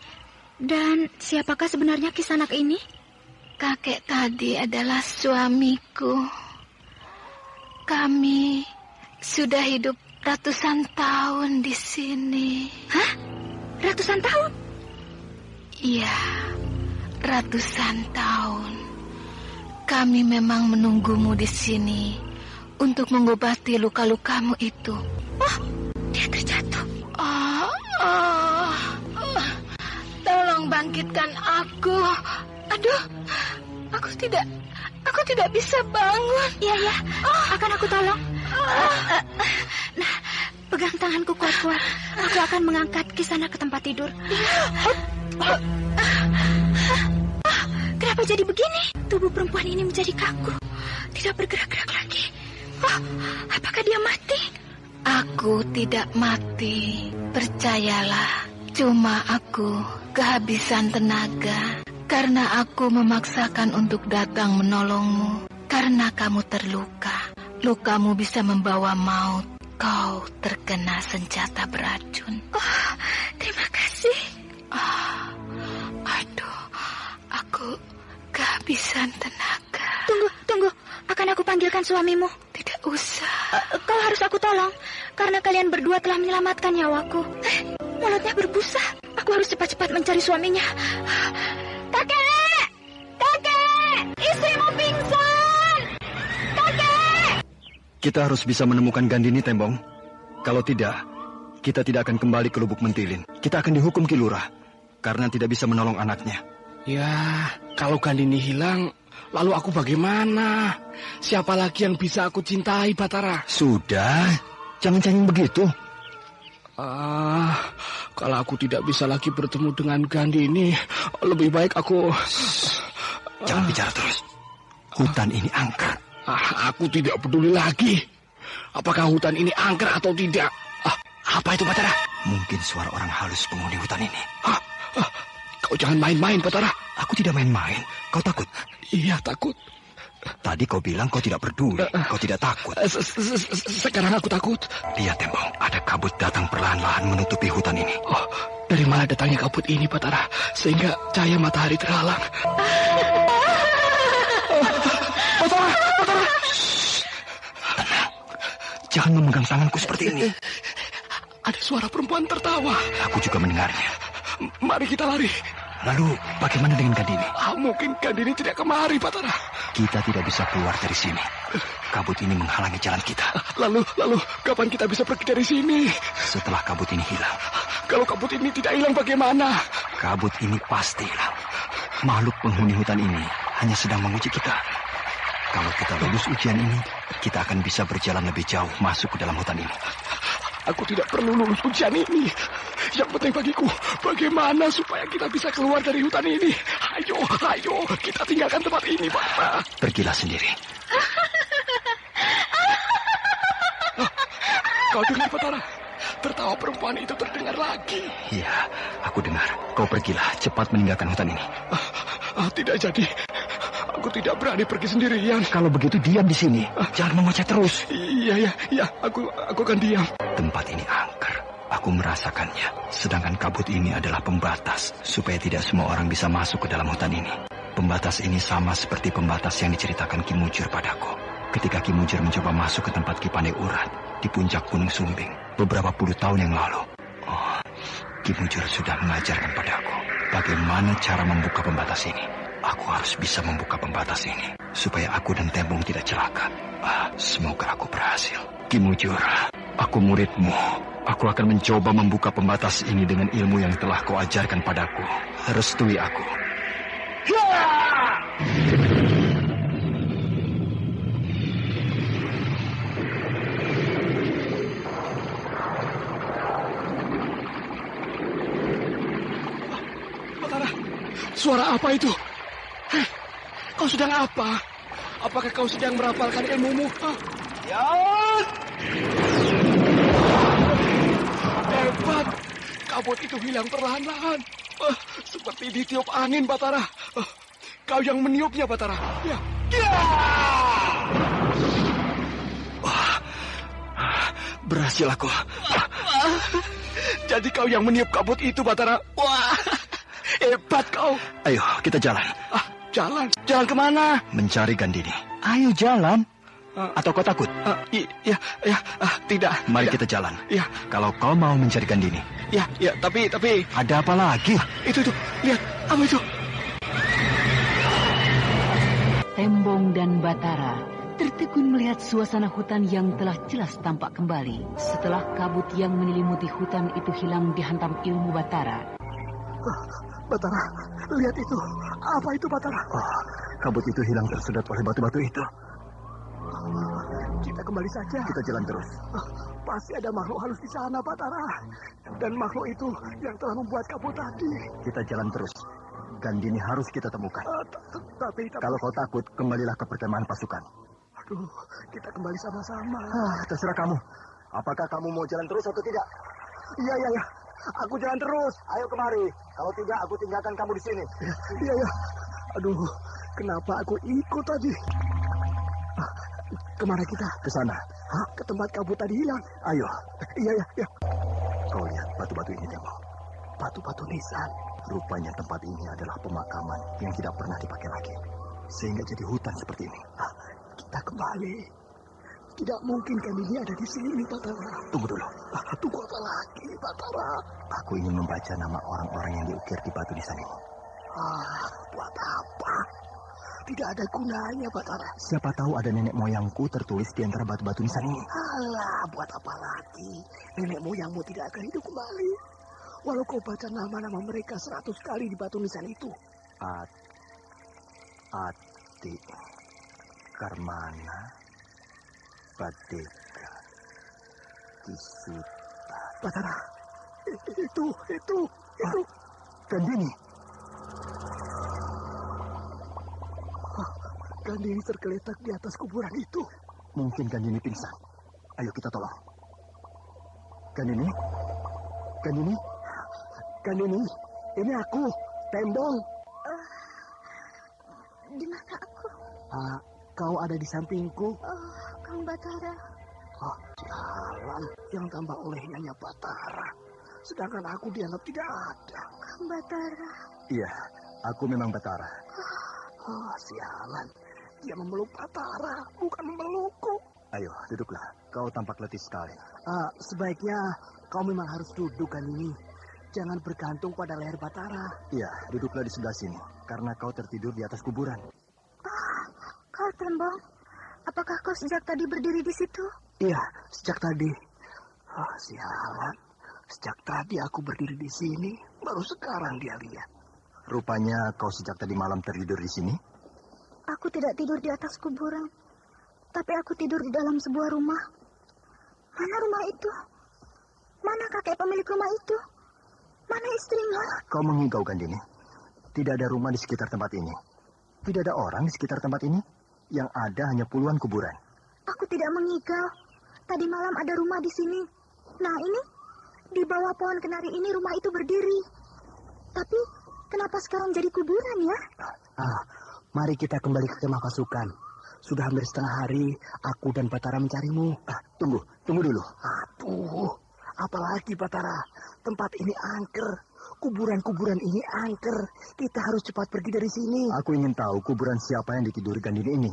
Dan siapakah sebenarnya Kisanak ini? Kakek tadi adalah suamiku. Kami sudah hidup ratusan tahun di sini. Hah? Ratusan tahun? Iya, ratusan tahun. Kami memang menunggumu di sini untuk mengobati luka-lukamu itu. Oh, dia terjatuh. Tolong bangkitkan aku. Aduh, aku tidak bisa bangun. Iya, akan aku tolong. Nah, pegang tanganku kuat-kuat. Aku akan mengangkat Kisanak ke tempat tidur. Kenapa jadi begini? Tubuh perempuan ini menjadi kaku. Tidak bergerak-gerak lagi. Oh, apakah dia mati? Aku tidak mati. Percayalah, cuma aku kehabisan tenaga. Karena aku memaksakan untuk datang menolongmu. Karena kamu terluka. Lukamu bisa membawa maut. Kau terkena senjata beracun. Oh, terima kasih. Aduh, aku kehabisan tenaga. Tunggu. Akan aku panggilkan suamimu. Tidak usah. Kau harus aku tolong. Karena kalian berdua telah menyelamatkan nyawaku. Mulutnya berbusa. Aku harus cepat-cepat mencari suaminya. Kakek! Istrimu pingsan! Kakek! Kita harus bisa menemukan Gandini, Tembong. Kalau tidak, kita tidak akan kembali ke Lubuk Mentilin. Kita akan dihukum Ki Lurah karena tidak bisa menolong anaknya. Ya, kalau Gandini hilang, lalu aku bagaimana? Siapa lagi yang bisa aku cintai, Batara? Sudah, jangan cengeng begitu. Kalau aku tidak bisa lagi bertemu dengan Gandini, lebih baik aku... Jangan bicara terus. Hutan ini angker. Aku tidak peduli lagi. Apakah hutan ini angker atau tidak? Apa itu, Batara? Mungkin suara orang halus penghuni hutan ini. Kau jangan main-main, Batara. Aku tidak main-main. Kau takut? Iya, takut. Tadi kau bilang kau tidak peduli. Kau tidak takut. Sekarang aku takut. Lihat, Tembong. Ada kabut datang perlahan-lahan menutupi hutan ini. Dari mana datangnya kabut ini, Batara? Sehingga cahaya matahari terhalang. Batara! Tenang. Jangan memegang tanganku seperti ini. Ada suara perempuan tertawa. Aku juga mendengarnya. Mari kita lari. Lalu bagaimana dengan Gandini? Mungkin Gandini tidak kemari, Batara. Kita tidak bisa keluar dari sini. Kabut ini menghalangi jalan kita. Lalu kapan kita bisa pergi dari sini? Setelah kabut ini hilang. Kalau kabut ini tidak hilang bagaimana? Kabut ini pasti hilang. Makhluk penghuni hutan ini hanya sedang menguji kita. Kalau kita lulus ujian ini, kita akan bisa berjalan lebih jauh masuk ke dalam hutan ini. Aku tidak perlu lulus ujian ini. Yang penting bagiku, bagaimana supaya kita bisa keluar dari hutan ini. Ayo, kita tinggalkan tempat ini, Pak. Pergilah sendiri. Kau dengar, Batara? Tertawa perempuan itu terdengar lagi. Iya, aku dengar. Kau pergilah, cepat meninggalkan hutan ini. Tidak jadi. Aku tidak berani pergi sendirian. Kalau begitu diam di sini. Jangan mengoceh terus. Iya. Aku akan diam. Tempat ini angker. Aku merasakannya. Sedangkan kabut ini adalah pembatas supaya tidak semua orang bisa masuk ke dalam hutan ini. Pembatas ini sama seperti pembatas yang diceritakan Ki Mujur padaku. Ketika Ki Mujur mencoba masuk ke tempat Ki Pandai Urat di puncak Gunung Sumbing beberapa puluh tahun yang lalu. Ki Mujur sudah mengajarkan padaku bagaimana cara membuka pembatas ini. Aku harus bisa membuka pembatas ini supaya aku dan Tembong tidak celaka. Semoga aku berhasil. Ki Mujur, aku muridmu. Aku akan mencoba membuka pembatas ini dengan ilmu yang telah kau ajarkan padaku. Restui aku. Batara, suara apa itu? Kau sedang apa? Apakah kau sedang merapalkan ilmumu? Ya! kabut itu hilang perlahan-lahan. Seperti ditiup angin, Batara. Kau yang meniupnya, Batara. Ya. Berhasil aku. Jadi kau yang meniup kabut itu, Batara. Wah, hebat kau. Ayo, kita jalan. Jalan? Jalan kemana? Mencari Gandini. Ayo jalan. Atau kau takut? Tidak. Mari tidak. kita jalan. Ya. Kalau kau mau mencari Gandini. Ya, tapi. Ada apa lagi? Itu, lihat. Apa itu? Tembong dan Batara tertegun melihat suasana hutan yang telah jelas tampak kembali setelah kabut yang menyelimuti hutan itu hilang dihantam ilmu Batara. Batara, lihat itu. Apa itu, Batara? Kabut itu hilang tersedot oleh batu-batu itu. Kita kembali saja. Kita jalan terus. Pasti ada makhluk halus di sana, Batara. Dan makhluk itu yang telah membuat kabut tadi. Kita jalan terus. Gandini harus kita temukan. Tapi... Kalau kau takut, kembalilah ke perkemahan pasukan. Aduh, kita kembali sama-sama. Terserah kamu. Apakah kamu mau jalan terus atau tidak? Iya. Aku jalan terus. Ayo kemari. Kalau tidak, aku tinggalkan kamu di sini. Iya. Aduh, kenapa aku ikut tadi? Kemana kita? Ke sana. Ke tempat kabut tadi hilang. Ayo. Iya. Kau lihat batu-batu ini, Tembong. Batu-batu nisan. Rupanya tempat ini adalah pemakaman yang tidak pernah dipakai lagi. Sehingga jadi hutan seperti ini. Kita kembali. Tidak mungkin Gandini ada di sini, Batara. Tunggu dulu. Tunggu apa lagi, Batara? Aku ingin membaca nama orang-orang yang diukir di batu nisan ini. Buat apa? Tidak ada gunanya, Batara. Siapa tahu ada nenek moyangku tertulis di antara batu-batu nisan ini. Buat apa lagi? Nenek moyangmu tidak akan hidup kembali. Walau kau baca nama-nama mereka 100 kali di batu nisan itu. Ati, Karmana, Badeka, Kisuta. Batara, itu. Gandini. Gandini tergeletak di atas kuburan itu. Mungkin Gandini pingsan. Ayo kita tolong. Gandini, ini aku, Tembong. Di mana aku? Kau ada di sampingku. Kang Batara. Jalan yang tambah olehnya Batara. Sedangkan aku dianggap tidak ada. Kang Batara. Iya, aku memang Batara. Sialan. Dia memeluk Batara, bukan memelukku. Ayo, duduklah. Kau tampak letih sekali. Sebaiknya kau memang harus duduk kan ini. Jangan bergantung pada leher Batara. Iya, duduklah di sebelah sini. Karena kau tertidur di atas kuburan. Kau Tembong, apakah kau sejak tadi berdiri di situ? Iya, sejak tadi. Sialan. Sejak tadi aku berdiri di sini, baru sekarang dia lihat. Rupanya kau sejak tadi malam tertidur di sini? Aku tidak tidur di atas kuburan, tapi aku tidur di dalam sebuah rumah. Mana rumah itu? Mana kakek pemilik rumah itu? Mana istrinya? Kau mengigau, Gandini. Tidak ada rumah di sekitar tempat ini. Tidak ada orang di sekitar tempat ini. Yang ada hanya puluhan kuburan. Aku tidak mengigau. Tadi malam ada rumah di sini. Nah ini, di bawah pohon kenari ini rumah itu berdiri. Tapi kenapa sekarang jadi kuburan ya? Mari kita kembali ke kemah pasukan. Sudah hampir setengah hari aku dan Batara mencarimu. Tunggu dulu. Aduh, apalagi Batara? Tempat ini angker. Kuburan-kuburan ini angker. Kita harus cepat pergi dari sini. Aku ingin tahu kuburan siapa yang ditiduri Gandini ini.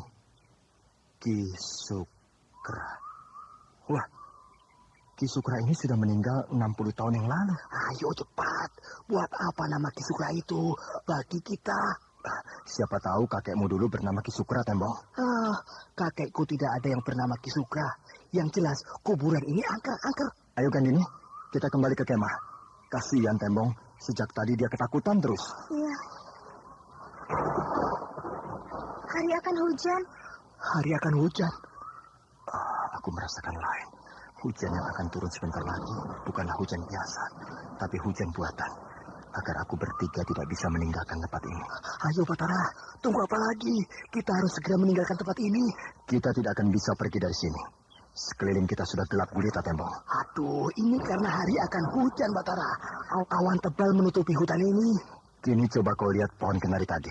Kisukra. Wah, Kisukra ini sudah meninggal 60 tahun yang lalu. Ayo cepat. Buat apa nama Kisukra itu bagi kita? Siapa tahu kakekmu dulu bernama Kisukra, Tembong. Kakekku tidak ada yang bernama Kisukra. Yang jelas kuburan ini angker-angker. Ayo Gandini, kita kembali ke kemah. Kasihan Tembong, sejak tadi dia ketakutan terus. Iya. Hari akan hujan. Hari akan hujan. Aku merasakan lain. Hujan yang akan turun sebentar lagi bukanlah hujan biasa, tapi hujan buatan. Agar aku bertiga tidak bisa meninggalkan tempat ini. Ayo Batara, tunggu apa lagi? Kita harus segera meninggalkan tempat ini. Kita tidak akan bisa pergi dari sini. Sekeliling kita sudah gelap gulita, Tembong. Aduh, ini karena hari akan hujan, Batara. Awan tebal menutupi hutan ini. Kini coba kau lihat pohon kenari tadi.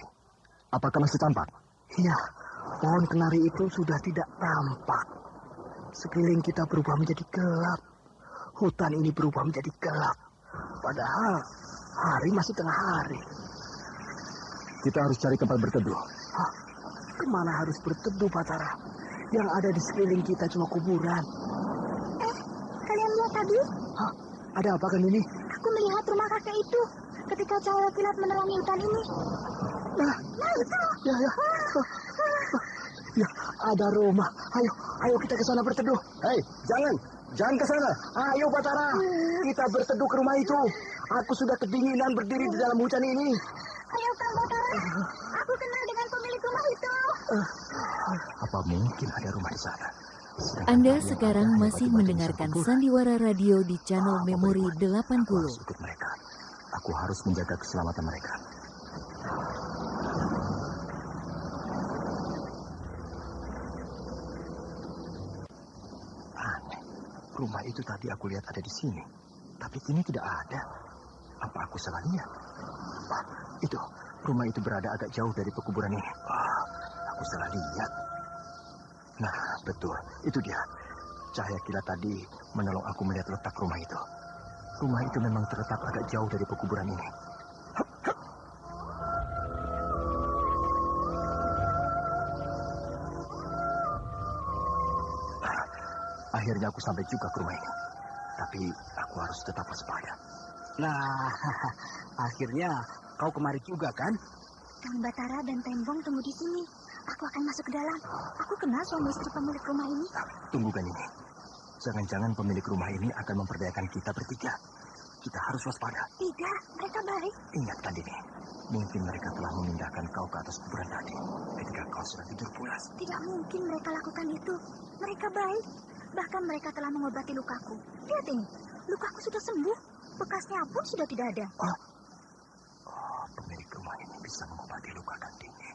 Apakah masih tampak? Iya, pohon kenari itu sudah tidak tampak. Sekeliling kita berubah menjadi gelap. Hutan ini berubah menjadi gelap. Padahal hari masih tengah hari. Kita harus cari tempat berteduh. Hah? Kemana harus berteduh, Batara? Yang ada di sekeliling kita cuma kuburan. Kalian lihat tadi? Hah? Ada apa kan ini? Aku melihat rumah kakek itu ketika cahaya kilat menerangi hutan ini. Nah itu. Ya. Ya, ada rumah. Ayo kita ke sana berteduh. Hei, jangan ke sana. Ayo, Batara. Kita berteduh ke rumah itu. Aku sudah kedinginan berdiri di dalam hujan ini. Ayo, Kang Batara. Aku kenal dengan pemilik rumah itu. Apa mungkin ada rumah di sana? Anda sekarang masih mendengarkan Sandiwara Radio di channel Memori 80. Ikut mereka. Aku harus menjaga keselamatan mereka. Aneh. Rumah itu tadi aku lihat ada di sini. Tapi kini tidak ada. Apa aku salah lihat? Itu. Rumah itu berada agak jauh dari pekuburan ini. Aku salah lihat. Nah, betul. Itu dia. Cahaya kilat tadi menolong aku melihat letak rumah itu. Rumah itu memang terletak agak jauh dari pekuburan ini. Akhirnya aku sampai juga ke rumah ini. Tapi aku harus tetap waspada. Nah, akhirnya kau kemari juga kan? Kang Batara dan Tembong tunggu di sini. Aku akan masuk ke dalam. Aku kenal suami istri pemilik rumah ini. Tunggu kan ini. Jangan-jangan pemilik rumah ini akan memperdayakan kita bertiga. Kita harus waspada. Tidak, mereka baik. Ingat kan ini. Mungkin mereka telah memindahkan kau ke atas kuburan tadi. Ketika kau sedang tidur pulas. Tidak mungkin mereka lakukan itu. Mereka baik. Bahkan mereka telah mengobati lukaku. Lihat ini. Lukaku sudah sembuh. Bekasnya pun sudah tidak ada. Pemilik rumah ini bisa mengobati luka Kandini.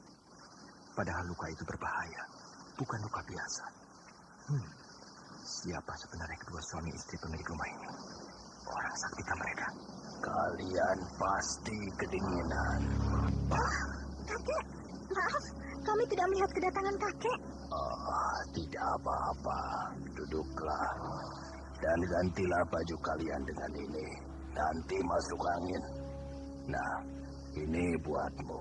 Padahal luka itu berbahaya. Bukan luka biasa. Siapa sebenarnya kedua suami istri pemilik rumah ini? Orang saktika mereka. Kalian pasti kedinginan. Kakek, maaf. Kami tidak melihat kedatangan kakek. Tidak apa-apa. Duduklah. Dan gantilah baju kalian dengan ini. Nanti masuk angin. Nah, ini buatmu.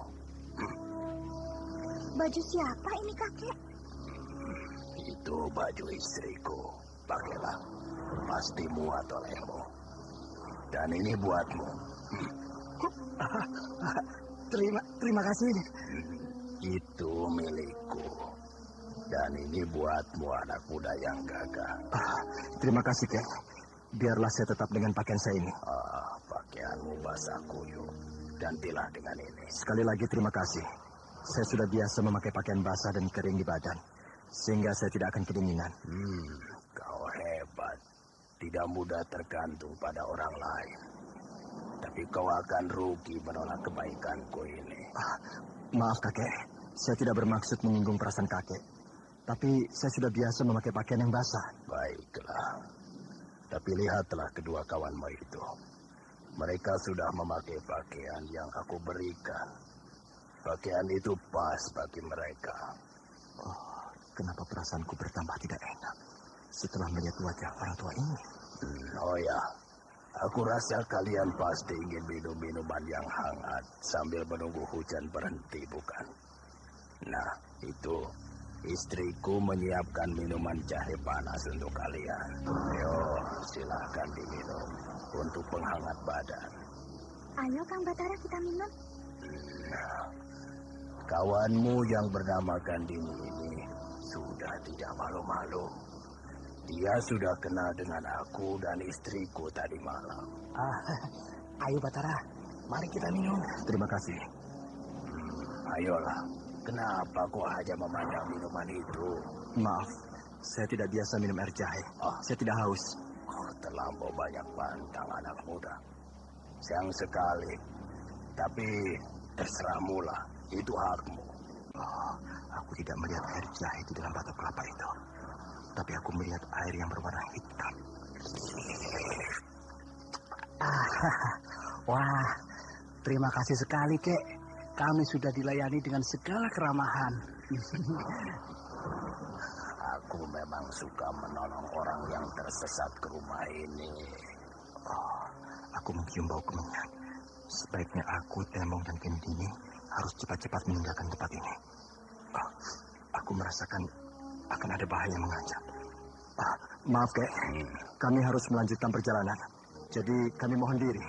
Baju siapa ini, kakek? Itu baju istriku. Pakailah. Pasti muat olehmu. Dan ini buatmu. Terima kasih. Itu milikku. Dan ini buatmu, anak muda yang gagah. Terima kasih, Kek. Biarlah saya tetap dengan pakaian saya ini. Pakaianmu basah kuyup. Gantilah dengan ini. Sekali lagi terima kasih. Saya sudah biasa memakai pakaian basah dan kering di badan. Sehingga saya tidak akan kedinginan. Kau hebat. Tidak mudah tergantung pada orang lain. Tapi kau akan rugi menolak kebaikanku ini. Maaf, kakek. Saya tidak bermaksud menyinggung perasaan kakek. Tapi saya sudah biasa memakai pakaian yang basah. Baiklah. Tapi lihatlah kedua kawanmu itu. Mereka sudah memakai pakaian yang aku berikan. Pakaian itu pas bagi mereka. Kenapa perasaanku bertambah tidak enak setelah melihat wajah orang tua ini? Oh ya, aku rasa kalian pasti ingin minum minuman yang hangat sambil menunggu hujan berhenti, bukan? Nah, itu istriku menyiapkan minuman jahe panas untuk kalian. Ayo, silahkan diminum untuk penghangat badan. Ayo, Kang Batara, kita minum. Kawanmu yang bernama Kandini ini sudah tidak malu-malu. Dia sudah kenal dengan aku dan istriku tadi malam. Ayo Batara, mari kita minum. Terima kasih. Ayolah, kenapa kau hanya memandang minuman itu? Maaf, saya tidak biasa minum air jahe. Saya tidak haus. Terlampau banyak pantang anak muda. Sayang sekali. Tapi terserahmu lah, itu hakmu. Aku tidak melihat air jahe di dalam batok kelapa itu. tapi aku melihat air yang berwarna hitam. Wah, terima kasih sekali, Kek. Kami sudah dilayani dengan segala keramahan. Aku memang suka menolong orang yang tersesat ke rumah ini. Oh, aku mencium bau kemenyan. Sebaiknya aku, Temong, dan Gendini harus cepat-cepat meninggalkan tempat ini. Oh, aku merasakan akan ada bahaya mengancam. Maaf, Kek. Kami harus melanjutkan perjalanan. Jadi kami mohon diri.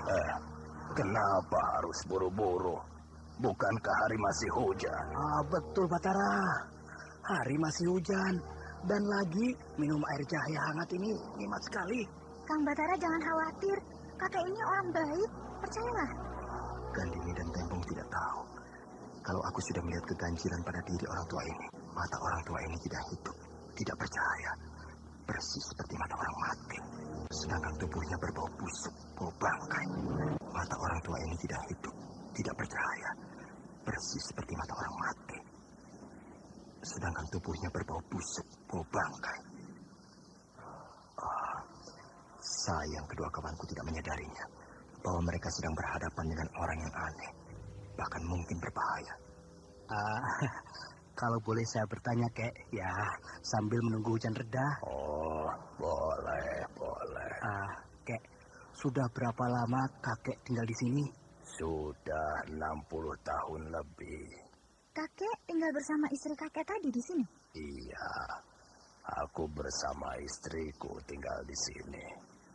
Kenapa harus buru-buru? Bukankah hari masih hujan? Betul, Batara. Hari masih hujan. Dan lagi minum air cahaya hangat ini nikmat sekali. Kang Batara jangan khawatir. Kakek ini orang baik. Percayalah. Gandini dan Tembong tidak tahu kalau aku sudah melihat keganjilan pada diri orang tua ini. Mata orang tua ini tidak hidup, tidak bercahaya. Persis seperti mata orang mati. Sedangkan tubuhnya berbau busuk, bau bangkai. Mata orang tua ini tidak hidup, tidak bercahaya. Persis seperti mata orang mati. Sedangkan tubuhnya berbau busuk, bau bangkai. Sayang kedua kawanku tidak menyadarinya bahwa mereka sedang berhadapan dengan orang yang aneh, bahkan mungkin berbahaya. Kalau boleh saya bertanya, Kek, ya sambil menunggu hujan reda. Oh, boleh. Kek, sudah berapa lama kakek tinggal di sini? Sudah 60 tahun lebih. Kakek tinggal bersama istri kakek tadi di sini? Iya, aku bersama istriku tinggal di sini.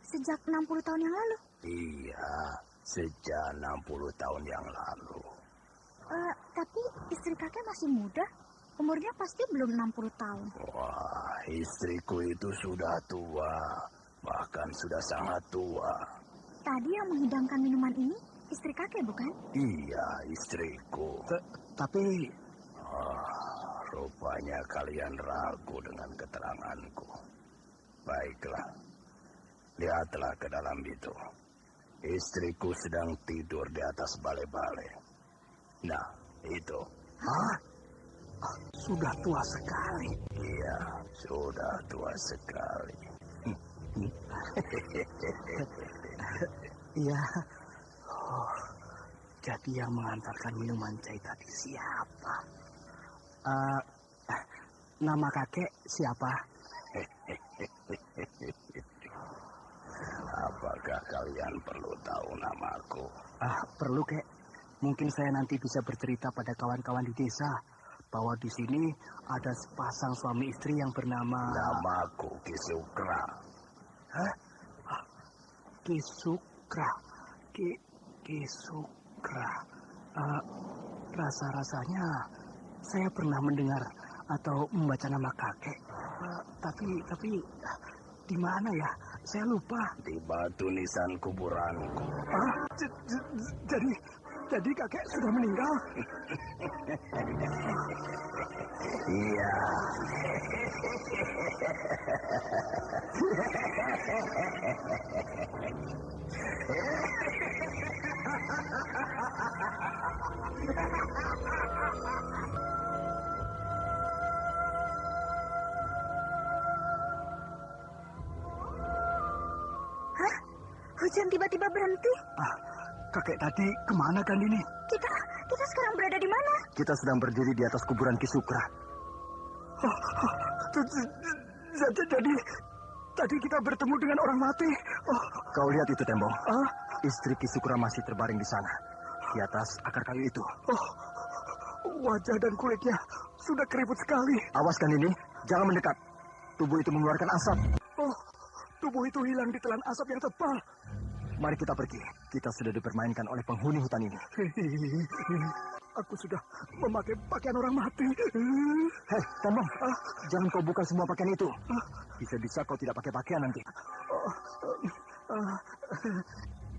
Sejak 60 tahun yang lalu? Iya, sejak 60 tahun yang lalu. Tapi istri kakek masih muda. Umurnya pasti belum 60 tahun. Wah, istriku itu sudah tua. Bahkan sudah sangat tua. Tadi yang menghidangkan minuman ini istri kakek, bukan? Iya, istriku. Tapi... rupanya kalian ragu dengan keteranganku. Baiklah. Lihatlah ke dalam itu. Istriku sedang tidur di atas bale-bale. Nah, itu. Sudah tua sekali. Iya, sudah tua sekali. Iya. Jadi yang mengantarkan minuman cair tadi siapa? Nama kakek siapa? Apakah kalian perlu tahu namaku? Perlu, Kek. Mungkin saya nanti bisa bercerita pada kawan-kawan di desa bahwa di sini ada sepasang suami istri yang bernama... Namaku Kisukra. Kisukra. Kisukra. Rasa-rasanya saya pernah mendengar atau membaca nama kakek. Tapi di mana ya? Saya lupa. Di batu nisan kuburanku. Jadi kakek sudah meninggal? Iya. Hah? Hujan tiba-tiba berhenti? Kakek tadi kemana kan ini? Kita sekarang berada di mana? Kita sedang berdiri di atas kuburan Kisukra. Jadi tadi kita bertemu dengan orang mati. Kau lihat itu, Tembong. Istri Kisukra masih terbaring di sana, di atas akar kayu itu. Wajah dan kulitnya sudah keriput sekali. Awas kan ini, jangan mendekat. Tubuh itu mengeluarkan asap. Tubuh itu hilang ditelan asap yang tebal. Mari kita pergi. Kita sudah dipermainkan oleh penghuni hutan ini. Aku sudah memakai pakaian orang mati. Hei, Tembong, jangan kau buka semua pakaian itu. Bisa-bisa kau tidak pakai pakaian nanti.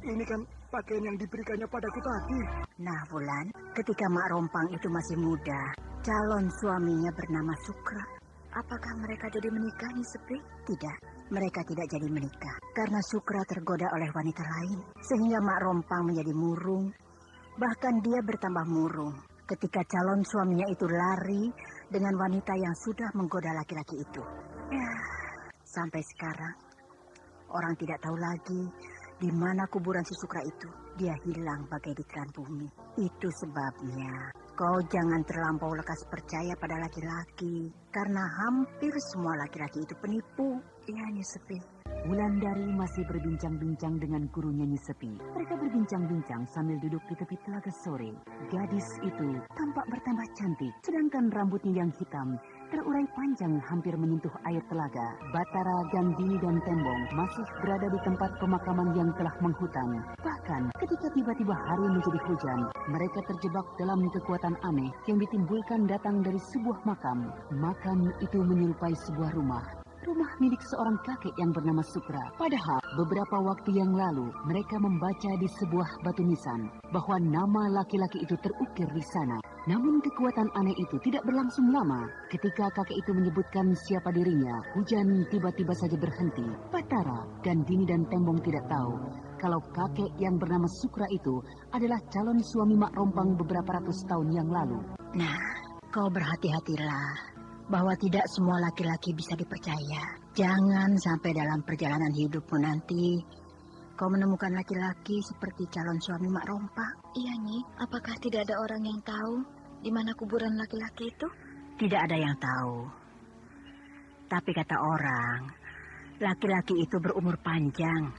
Ini kan pakaian yang diberikannya padaku tadi. Nah, Wulan, ketika Mak Rompang itu masih muda, calon suaminya bernama Sukra. Apakah mereka jadi menikah, Nyi Sepi? Tidak, mereka tidak jadi menikah. Karena Sukra tergoda oleh wanita lain. Sehingga Mak Rompang menjadi murung. Bahkan dia bertambah murung ketika calon suaminya itu lari dengan wanita yang sudah menggoda laki-laki itu. Sampai sekarang, orang tidak tahu lagi di mana kuburan si Sukra itu. Dia hilang bagai ditelan bumi. Itu sebabnya kau jangan terlampau lekas percaya pada laki-laki. Karena hampir semua laki-laki itu penipu. Iya, Nyi Sepi. Wulandari masih berbincang-bincang dengan gurunya Nyi Sepi. Mereka berbincang-bincang sambil duduk di tepi telaga sore. Gadis itu tampak bertambah cantik, sedangkan rambutnya yang hitam terurai panjang hampir menyentuh air telaga. Batara, Gandini, dan Tembong masih berada di tempat pemakaman yang telah menghutan. Bahkan ketika tiba-tiba hari menjadi hujan, mereka terjebak dalam kekuatan aneh yang ditimbulkan datang dari sebuah makam. Makam itu menyerupai sebuah rumah. Rumah milik seorang kakek yang bernama Sukra. Padahal beberapa waktu yang lalu mereka membaca di sebuah batu nisan bahwa nama laki-laki itu terukir di sana. Namun kekuatan aneh itu tidak berlangsung lama. Ketika kakek itu menyebutkan siapa dirinya, hujan tiba-tiba saja berhenti. Batara, Gandini, dan Tembong tidak tahu kalau kakek yang bernama Sukra itu adalah calon suami Mak Rompang beberapa ratus tahun yang lalu. Nah, kau berhati-hatilah bahwa tidak semua laki-laki bisa dipercaya. Jangan sampai dalam perjalanan hidupmu nanti kau menemukan laki-laki seperti calon suami Mak Rompang. Iya, Nyi. Apakah tidak ada orang yang tahu di mana kuburan laki-laki itu? Tidak ada yang tahu. Tapi kata orang, laki-laki itu berumur panjang.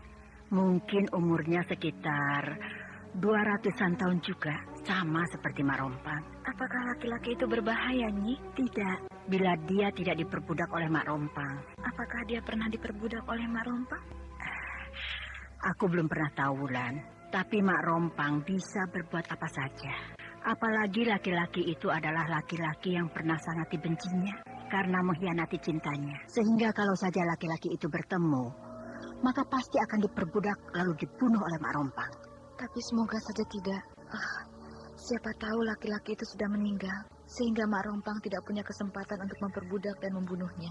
Mungkin umurnya sekitar 200-an tahun juga, sama seperti Mak Rompang. Apakah laki-laki itu berbahaya, Nyi? Tidak, bila dia tidak diperbudak oleh Mak Rompang. Apakah dia pernah diperbudak oleh Mak Rompang? Aku belum pernah tahu, Wulan. Tapi Mak Rompang bisa berbuat apa saja. Apalagi laki-laki itu adalah laki-laki yang pernah sangat dibencinya karena mengkhianati cintanya. Sehingga kalau saja laki-laki itu bertemu, maka pasti akan diperbudak lalu dibunuh oleh Mak Rompang. Tapi semoga saja tidak. Siapa tahu laki-laki itu sudah meninggal, sehingga Mak Rompang tidak punya kesempatan untuk memperbudak dan membunuhnya.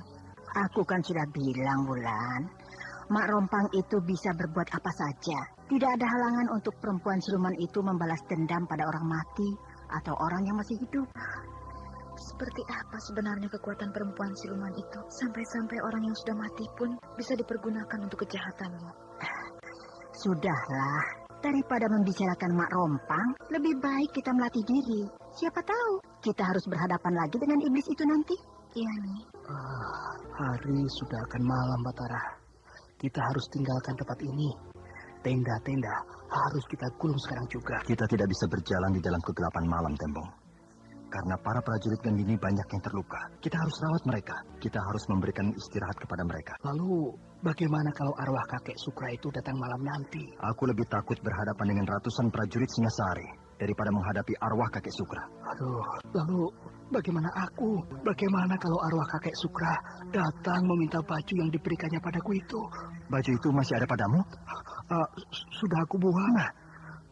Aku kan sudah bilang, Wulan, Mak Rompang itu bisa berbuat apa saja. Tidak ada halangan untuk perempuan siluman itu membalas dendam pada orang mati atau orang yang masih hidup. Seperti apa sebenarnya kekuatan perempuan siluman itu? Sampai-sampai orang yang sudah mati pun bisa dipergunakan untuk kejahatannya. Sudahlah. Daripada membicarakan Mak Rompang, lebih baik kita melatih diri. Siapa tahu kita harus berhadapan lagi dengan iblis itu nanti. Iya, Nyi. Hari sudah akan malam, Batara. Kita harus tinggalkan tempat ini. Tenda-tenda harus kita gulung sekarang juga. Kita tidak bisa berjalan di dalam kegelapan malam, Tembong. Karena para prajurit Gandini banyak yang terluka. Kita harus rawat mereka. Kita harus memberikan istirahat kepada mereka. Lalu, bagaimana kalau arwah kakek Sukra itu datang malam nanti? Aku lebih takut berhadapan dengan ratusan prajurit Singasari daripada menghadapi arwah kakek Sukra. Aduh, lalu bagaimana aku? Bagaimana kalau arwah kakek Sukra datang meminta baju yang diberikannya padaku itu? Baju itu masih ada padamu? Sudah aku buang. Nah,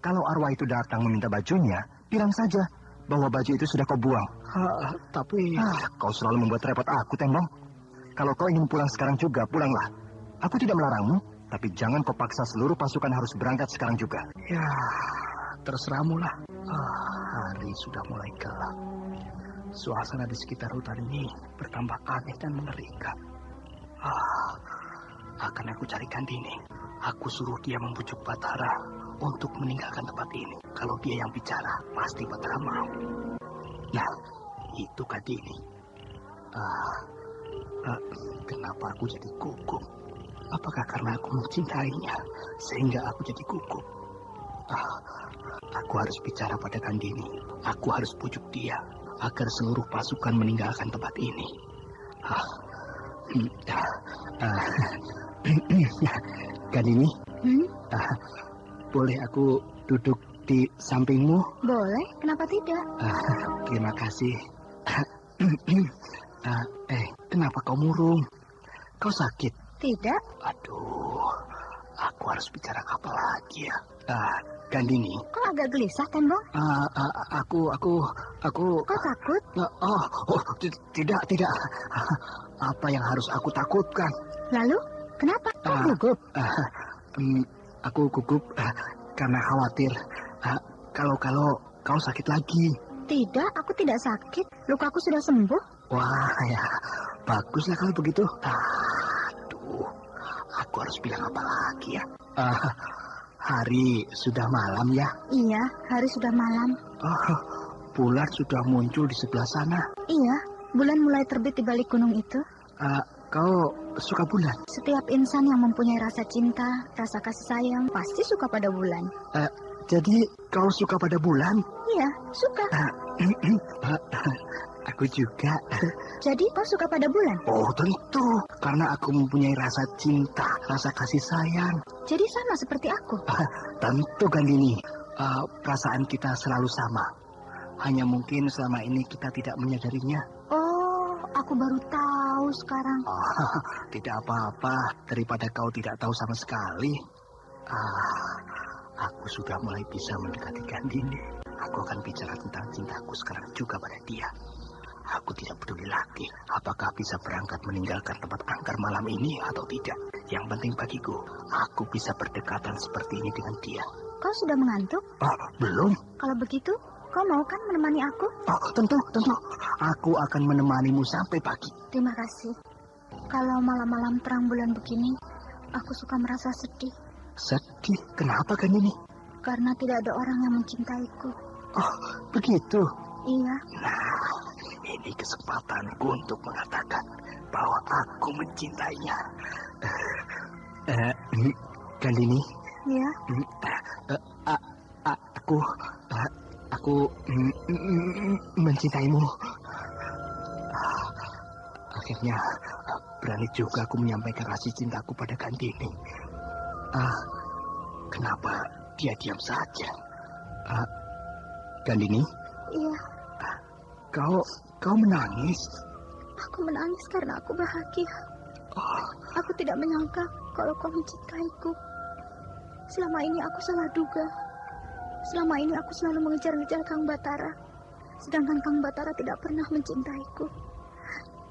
kalau arwah itu datang meminta bajunya, bilang saja bahwa baju itu sudah kau buang. Tapi... kau selalu membuat repot aku, Tembong. Kalau kau ingin pulang sekarang juga, pulanglah. Aku tidak melarangmu, tapi jangan kau paksa seluruh pasukan harus berangkat sekarang juga. Ya, terserahmu lah. Hari sudah mulai gelap. Suasana di sekitar hutan ini bertambah aneh dan mengerikan. Akan aku carikan Dini. Aku suruh dia membujuk Batara untuk meninggalkan tempat ini. Kalau dia yang bicara, pasti Batara mau. Nah, itu Kak Dini. Kenapa aku jadi gugup? Apakah karena aku mencintainya sehingga aku jadi gugup? Aku harus bicara pada Kandini. Aku harus pujuk dia agar seluruh pasukan meninggalkan tempat ini. Kandini, boleh aku duduk di sampingmu? Boleh, kenapa tidak? Terima kasih. Kenapa kau murung? Kau sakit? Tidak. Aduh, aku harus bicara apa lagi ya? Gandini. Kok agak gelisah, Tembong? Aku. Kau takut? Tidak. Apa yang harus aku takutkan? Lalu, kenapa kau gugup? Aku gugup karena khawatir kalau kau sakit lagi. Tidak, aku tidak sakit. Lukaku sudah sembuh. Wah, ya baguslah kalau begitu. Aduh, Aku harus bilang apa lagi ya? Hari sudah malam ya? Iya, hari sudah malam. Bulan sudah muncul di sebelah sana. Iya, bulan mulai terbit di balik gunung itu. Kau suka bulan? Setiap insan yang mempunyai rasa cinta, rasa kasih sayang, pasti suka pada bulan. Jadi kau suka pada bulan? Iya, suka. Aku juga. Jadi kau suka pada bulan? Oh tentu, karena aku mempunyai rasa cinta, rasa kasih sayang. Jadi sama seperti aku? Tentu Gandini, perasaan kita selalu sama. Hanya mungkin selama ini kita tidak menyadarinya. Oh, aku baru tahu sekarang. Tidak apa-apa, daripada kau tidak tahu sama sekali. Aku sudah mulai bisa mendekati Gandini. Aku akan bicara tentang cintaku sekarang juga pada dia. Aku tidak peduli lagi apakah bisa berangkat meninggalkan tempat angker malam ini atau tidak. Yang penting bagiku, aku bisa berdekatan seperti ini dengan dia. Kau sudah mengantuk? Belum. Kalau begitu, kau mau kan menemani aku? Tentu. Aku akan menemanimu sampai pagi. Terima kasih. Kalau malam-malam terang bulan begini, aku suka merasa sedih. Sedih? Kenapa kan ini? Karena tidak ada orang yang mencintaiku. Oh, begitu? Iya. Nah, ini kesempatanku untuk mengatakan bahwa aku mencintainya. Gandini? Iya. Aku mencintaimu. Akhirnya berani juga aku menyampaikan rasa cintaku pada Gandini. Kenapa dia diam saja? Gandini? Iya. Kau menangis? Aku menangis karena aku bahagia. Aku tidak menyangka kalau kau mencintaiku. Selama ini aku salah duga. Selama ini aku selalu mengejar-ngejar Kang Batara. Sedangkan Kang Batara tidak pernah mencintaiku.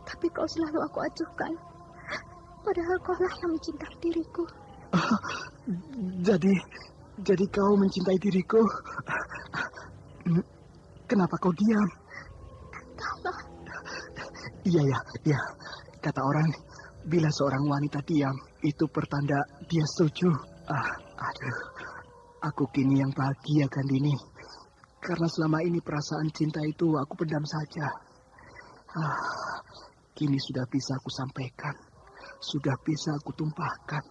Tapi kau selalu aku acuhkan. Padahal kaulah yang mencintai diriku. Jadi kau mencintai diriku? Kenapa kau diam? Entahlah. Iya. Kata orang, bila seorang wanita diam, itu pertanda dia setuju. Aku kini yang bahagia Gandini. Karena selama ini perasaan cinta itu aku pendam saja. Kini sudah bisa aku sampaikan. Sudah bisa aku tumpahkan.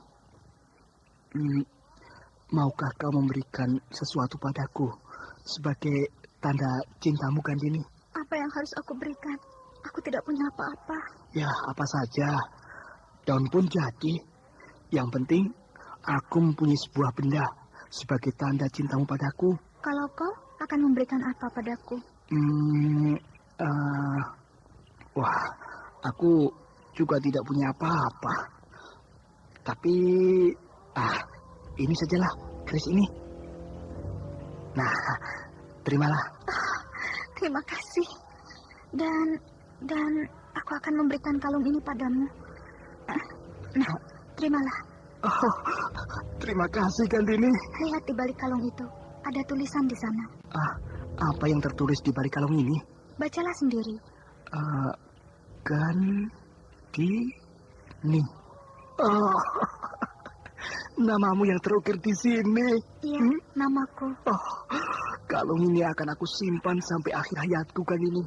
Maukah kau memberikan sesuatu padaku sebagai tanda cintamu Gandini? Apa yang harus aku berikan? Aku tidak punya apa-apa. Ya, apa saja. Daun pun jadi. Yang penting, aku mempunyai sebuah benda sebagai tanda cintamu padaku. Kalau kau akan memberikan apa padaku? Wah, aku juga tidak punya apa-apa. Tapi, ini sajalah, keris ini. Nah, terimalah. Terima kasih. Dan aku akan memberikan kalung ini padamu. Nah, terimalah. Oh, terima kasih Gandini. Lihat di balik kalung itu, ada tulisan di sana. Apa yang tertulis di balik kalung ini? Bacalah sendiri. Gandini. Oh, namamu yang terukir di sini. Iya, namaku. Kalung ini akan aku simpan sampai akhir hayatku Gandini.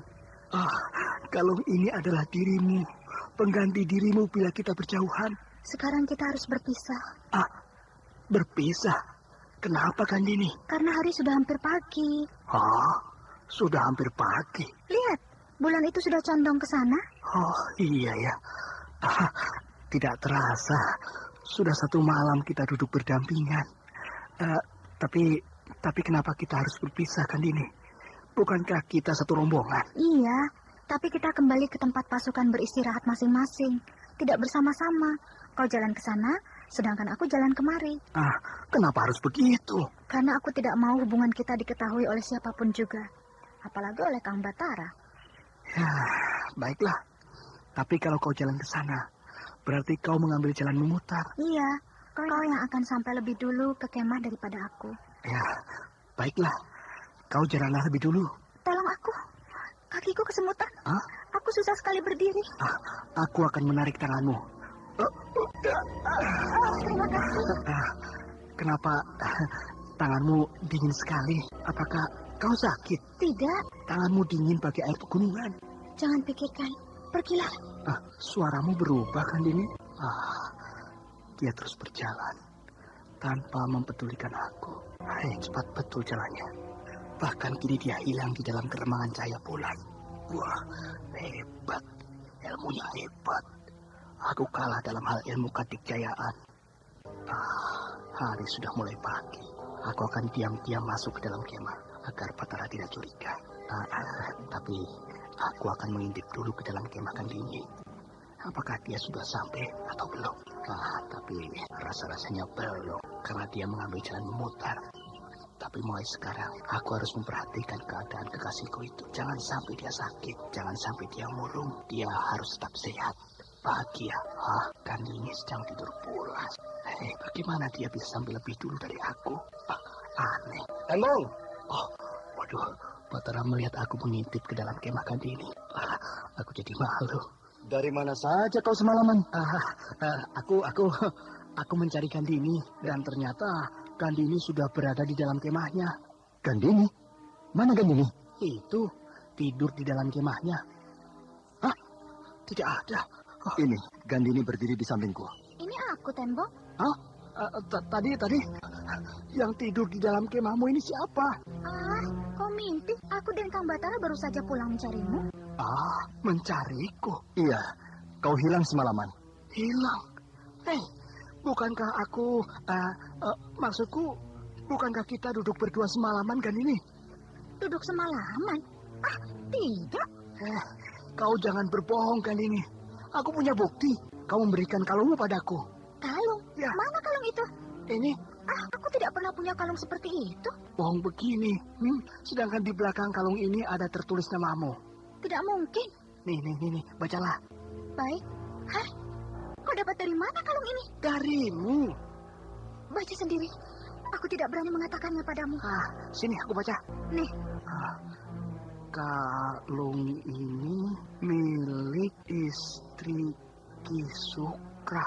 Kalung ini adalah dirimu, pengganti dirimu bila kita berjauhan. Sekarang kita harus berpisah. Berpisah? Kenapa Gandini? Karena hari sudah hampir pagi. Sudah hampir pagi? Lihat, bulan itu sudah condong ke sana. Oh, iya ya. Tidak terasa. Sudah satu malam kita duduk berdampingan. Tapi kenapa kita harus berpisah Gandini? Bukankah kita satu rombongan? Iya, tapi kita kembali ke tempat pasukan beristirahat masing-masing. Tidak bersama-sama. Kau jalan ke sana, sedangkan aku jalan kemari. Kenapa harus begitu? Karena aku tidak mau hubungan kita diketahui oleh siapapun juga. Apalagi oleh Kang Batara. Ya, baiklah. Tapi kalau kau jalan ke sana, berarti kau mengambil jalan memutar. Iya, kau yang akan sampai lebih dulu ke kemah daripada aku. Ya, baiklah. Kau jalanlah lebih dulu. Tolong aku. Kakiku kesemutan. Aku susah sekali berdiri. Aku akan menarik tanganmu. Terima kasih. Kenapa tanganmu dingin sekali? Apakah kau sakit? Tidak. Tanganmu dingin bagai air pegunungan. Jangan pikirkan. Pergilah. Suaramu berubah kan Dini? Dia terus berjalan tanpa mempedulikan aku. Cepat betul jalannya. Bahkan kini dia hilang di dalam keremangan cahaya bulan. Wah, hebat. Ilmunya hebat. Aku kalah dalam hal ilmu kadikjayaan. Hari sudah mulai pagi. Aku akan diam-diam masuk ke dalam kemah agar Batara tidak curiga. Tapi aku akan mengintip dulu ke dalam kemah Gandini. Apakah dia sudah sampai atau belum? Tapi rasa-rasanya belum, karena dia mengambil jalan memutar. Tapi mulai sekarang, aku harus memperhatikan keadaan kekasihku itu. Jangan sampai dia sakit, jangan sampai dia murung. Dia harus tetap sehat, bahagia. Gandini sedang tidur pulas. Bagaimana dia bisa sampai lebih dulu dari aku? Aneh. Tembong! Waduh, Batara melihat aku mengintip ke dalam kemah Gandini. Aku jadi malu. Dari mana saja kau semalaman? Aku mencari Gandini dan ternyata Gandini sudah berada di dalam kemahnya. Gandini? Mana Gandini? Itu tidur di dalam kemahnya. Tidak ada. Ini Gandini berdiri di sampingku. Ini aku, Tembong. Tadi yang tidur di dalam kemahmu ini siapa? Kau mimpi? Aku dan Kang Batara baru saja pulang mencarimu. Mencariku? Iya, kau hilang semalaman. Hilang? Bukankah aku, maksudku, bukankah kita duduk berdua semalaman kan ini? Duduk semalaman? Tidak. Kau jangan berbohong kan ini. Aku punya bukti. Kau memberikan kalungmu padaku. Kalung? Ya. Mana kalung itu? Ini. Aku tidak pernah punya kalung seperti itu. Bohong begini. Sedangkan di belakang kalung ini ada tertulis namamu. Tidak mungkin. Nih, bacalah. Baik. Kau dapat dari mana kalung ini? Darimu. Baca sendiri. Aku tidak berani mengatakannya padamu. Sini aku baca. Nih. Kalung ini milik istri Ki Sukra.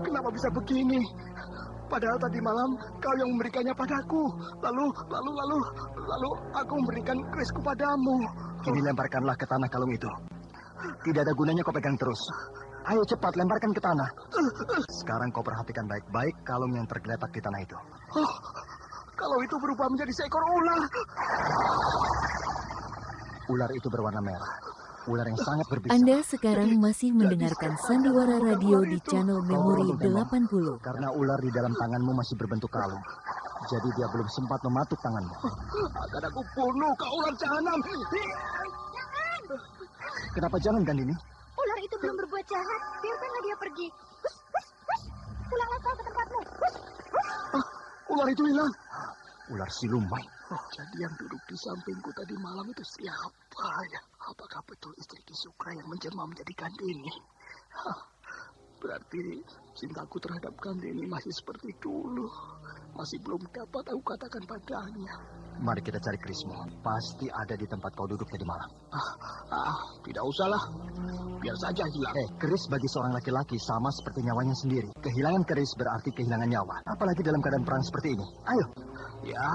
Kenapa bisa begini? Padahal tadi malam kau yang memberikannya padaku. Lalu aku memberikan kerisku padamu. Kini lemparkanlah ke tanah kalung itu. Tidak ada gunanya kau pegang terus. Ayo cepat lemparkan ke tanah. Sekarang kau perhatikan baik-baik kalung yang tergeletak di tanah itu. Kalau itu berubah menjadi seekor ular. Ular itu berwarna merah. Ular yang sangat berbisa. Anda sekarang masih mendengarkan Sandiwara Radio di channel Memori 80. Karena ular di dalam tanganmu masih berbentuk kalung. Jadi dia belum sempat mematuk tanganmu. Akan aku bunuh kau ular jahanam. Kenapa jangan Gandini? Ular itu belum berbuat jahat. Biarkanlah dia pergi. Pulanglah kau ke tempatmu. Ular itu hilang. Ular siluman. Jadi yang duduk di sampingku tadi malam itu siapa ya? Apakah betul istri Ki Sukra yang menjelma menjadi Gandini? Berarti cintaku terhadap Gandini masih seperti dulu. Masih belum dapat aku katakan padanya. Mari kita cari kerismu. Pasti ada di tempat kau duduk tadi malam. Tidak usahlah. Biar saja hilang. Keris bagi seorang laki-laki sama seperti nyawanya sendiri. Kehilangan keris berarti kehilangan nyawa. Apalagi dalam keadaan perang seperti ini. Ayo. Ya.